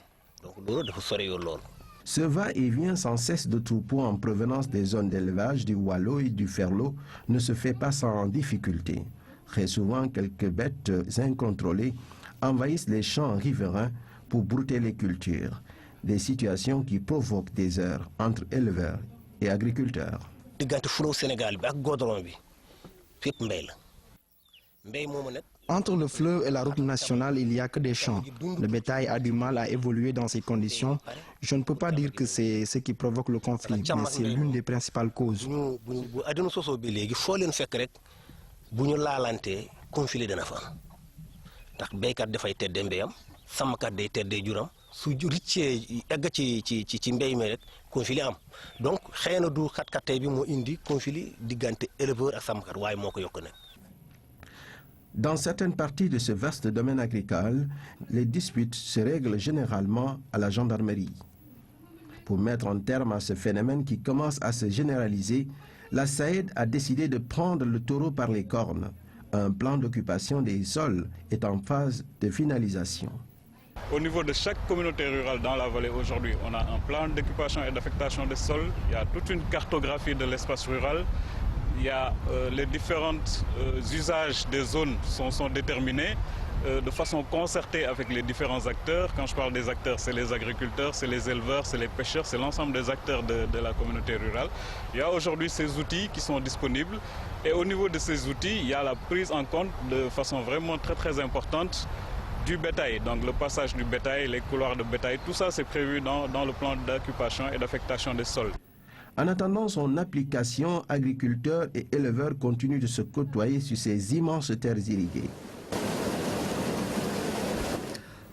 Ce va-et-vient sans cesse de troupeaux en provenance des zones d'élevage du Waalo et du Ferlo ne se fait pas sans difficulté. Très souvent, quelques bêtes incontrôlées envahissent les champs riverains pour brouter les cultures. Des situations qui provoquent des heurts entre éleveurs et agriculteurs. Entre le fleuve et la route nationale, il n'y a que des champs. Le bétail a du mal à évoluer dans ces conditions. Je ne peux pas dire que c'est ce qui provoque le conflit, mais c'est l'une des principales causes. su riccee egg ci mbéy mi rek conflit am donc xëy na du xat-xat tey bi moo indi conflit diggante éleveur ak sàmmkat waaye moo ko yokk nag. Dans certaines parties de ce vaste domaine agricole, les disputes se règlent généralement à la gendarmerie. Pour mettre un terme à ce phénomène qui commence à se généraliser, la SAED a décidé de prendre le taureau par les cornes. Un plan d'occupation des sols est en phase de finalisation. Au niveau de chaque communauté rurale dans la vallée aujourd'hui, on a un plan d'occupation et d'affectation des sols. Il y a toute une cartographie de l'espace rural. Il y a les différents usages des zones sont déterminés de façon concertée avec les différents acteurs. Quand je parle des acteurs, c'est les agriculteurs, c'est les éleveurs, c'est les pêcheurs, c'est l'ensemble des acteurs de la communauté rurale. Il y a aujourd'hui ces outils qui sont disponibles et au niveau de ces outils, il y a la prise en compte de façon vraiment très importante du bétail. Donc le passage du bétail, les couloirs de bétail, tout ça c'est prévu dans le plan d'occupation et d'affectation des sols. En attendant son application, agriculteurs et éleveurs continuent de se côtoyer sur ces immenses terres irriguées.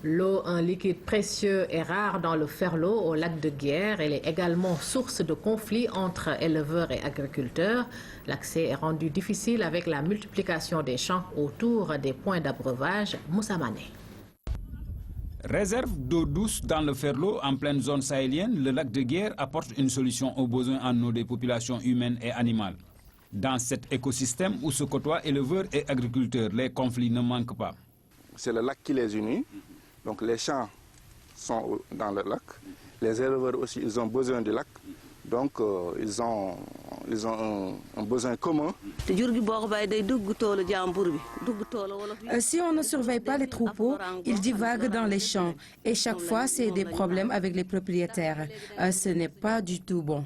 L'eau, un liquide précieux et rare dans le Ferlo au lac de Guiers. Elle est également source de conflits entre éleveurs et agriculteurs. L'accès est rendu difficile avec la multiplication des champs autour des points d'abreuvage. Moussa Mané. Réserve d'eau douce dans le Ferlo, en pleine zone sahélienne, le lac de Guiers apporte une solution aux besoins en eau des populations humaines et animales. Dans cet écosystème où se côtoient éleveurs et agriculteurs, les conflits ne manquent pas. C'est le lac qui les unit, donc les champs sont dans le lac, les éleveurs aussi, ils ont besoin du lac, donc ils ont un besoin commun. Si on ne surveille pas les troupeaux, ils divaguent dans les champs et chaque fois c'est des problèmes avec les propriétaires. Ce n'est pas du tout bon.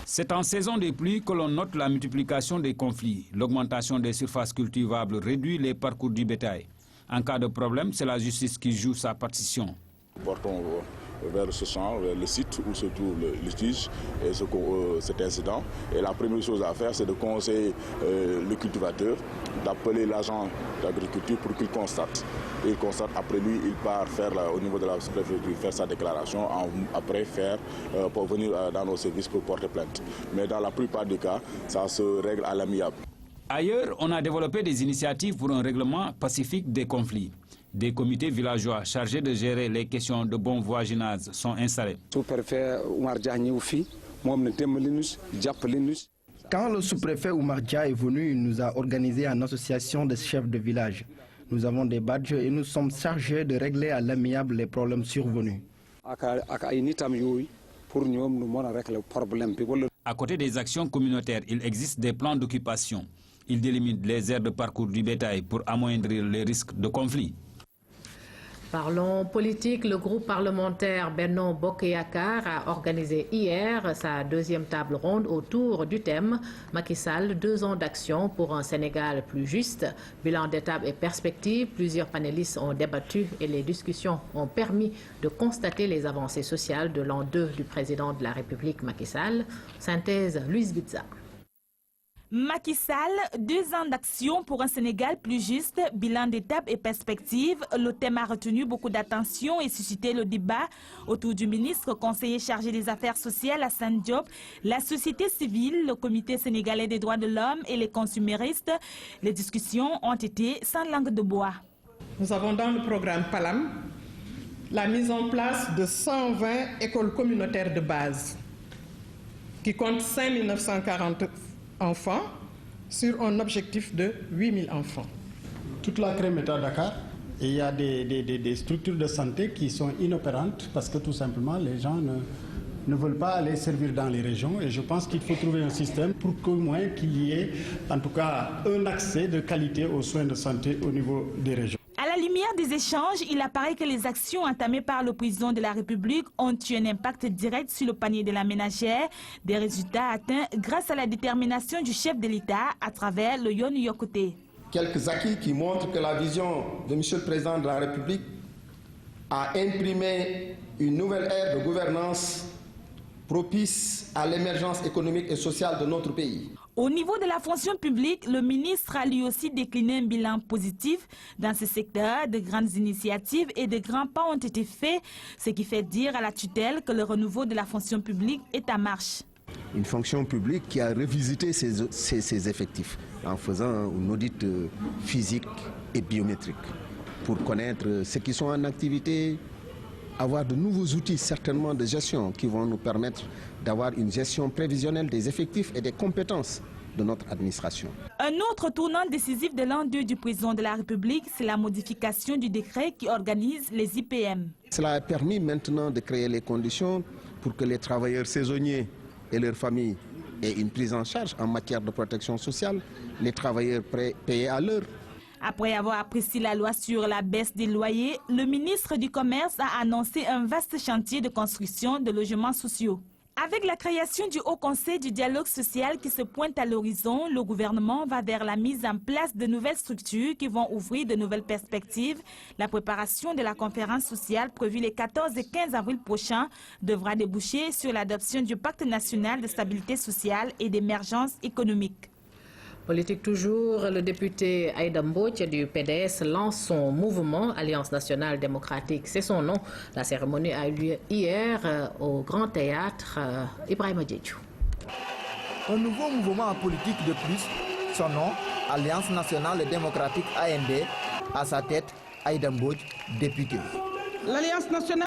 C'est en saison des pluies que l'on note la multiplication des conflits. L'augmentation des surfaces cultivables réduit les parcours du bétail. En cas de problème, c'est la justice qui joue sa partition. Portons vers ce champ, vers le site où se trouve le litige et cet incident. Et la première chose à faire, c'est de conseiller le cultivateur, d'appeler l'agent d'agriculture pour qu'il constate. Et il constate, après lui, il part faire au niveau de la préfecture faire sa déclaration, après pour venir dans nos services pour porter plainte. Mais dans la plupart des cas, ça se règle à l'amiable. Ailleurs, on a développé des initiatives pour un règlement pacifique des conflits. Des comités villageois chargés de gérer les questions de bon voisinage sont installés. Quand le sous-préfet Oumar Dia est venu, il nous a organisé une association de chefs de village. Nous avons des badges et nous sommes chargés de régler à l'amiable les problèmes survenus. À côté des actions communautaires, il existe des plans d'occupation. Ils délimitent les aires de parcours du bétail pour amoindrir les risques de conflit. Parlons politique. Le groupe parlementaire Benno Bokk Yakaar a organisé hier sa deuxième table ronde autour du thème Macky Sall, 2 ans d'action pour un Sénégal plus juste. Bilan d'étape et perspectives. Plusieurs panélistes ont débattu et les discussions ont permis de constater les avancées sociales de l'an 2 du président de la République Macky Sall. Synthèse Louise Bitza. Macky Sall, 2 ans d'action pour un Sénégal plus juste, bilan d'étape et perspective. Le thème a retenu beaucoup d'attention et suscité le débat autour du ministre conseiller chargé des affaires sociales Assane Diop, la société civile, le comité sénégalais des droits de l'homme et les consuméristes. Les discussions ont été sans langue de bois. Nous avons dans le programme PALAM la mise en place de 120 écoles communautaires de base qui comptent 5 940 enfants sur un objectif de 8 000 enfants. Toute la crème est à Dakar et il y a des structures de santé qui sont inopérantes parce que tout simplement les gens ne veulent pas aller servir dans les régions et je pense qu'il faut trouver un système pour qu'au moins qu'il y ait en tout cas un accès de qualité aux soins de santé au niveau des régions. À la lumière des échanges, il apparaît que les actions entamées par le président de la République ont eu un impact direct sur le panier de la ménagère. Des résultats atteints grâce à la détermination du chef de l'État à travers le Yoonu Yokkute. Quelques acquis qui montrent que la vision de M. le Président de la République a imprimé une nouvelle ère de gouvernance propice à l'émergence économique et sociale de notre pays. Au niveau de la fonction publique, le ministre a lui aussi décliné un bilan positif. Dans ce secteur, de grandes initiatives et de grands pas ont été faits, ce qui fait dire à la tutelle que le renouveau de la fonction publique est en marche. Une fonction publique qui a revisité ses effectifs en faisant un audit physique et biométrique pour connaître ceux qui sont en activité, avoir de nouveaux outils certainement de gestion qui vont nous permettre d'avoir une gestion prévisionnelle des effectifs et des compétences de notre administration. Un autre tournant décisif de l'an 2 du président de la République, c'est la modification du décret qui organise les IPM. Cela a permis maintenant de créer les conditions pour que les travailleurs saisonniers et leurs familles aient une prise en charge en matière de protection sociale, les travailleurs payés à l'heure. Après avoir apprécié la loi sur la baisse des loyers, le ministre du Commerce a annoncé un vaste chantier de construction de logements sociaux. Avec la création du Haut Conseil du dialogue social qui se pointe à l'horizon, le gouvernement va vers la mise en place de nouvelles structures qui vont ouvrir de nouvelles perspectives. La préparation de la conférence sociale prévue les 14 et 15 avril prochains devra déboucher sur l'adoption du Pacte national de stabilité sociale et d'émergence économique. Politique toujours, le député Aïda Mbodj du PDS lance son mouvement Alliance nationale démocratique. C'est son nom. La cérémonie a eu lieu hier au Grand Théâtre Ibrahima Diédhiou. Un nouveau mouvement en politique de plus, son nom, Alliance nationale démocratique AND, à sa tête Aïda Mbodj, député. L'Alliance nationale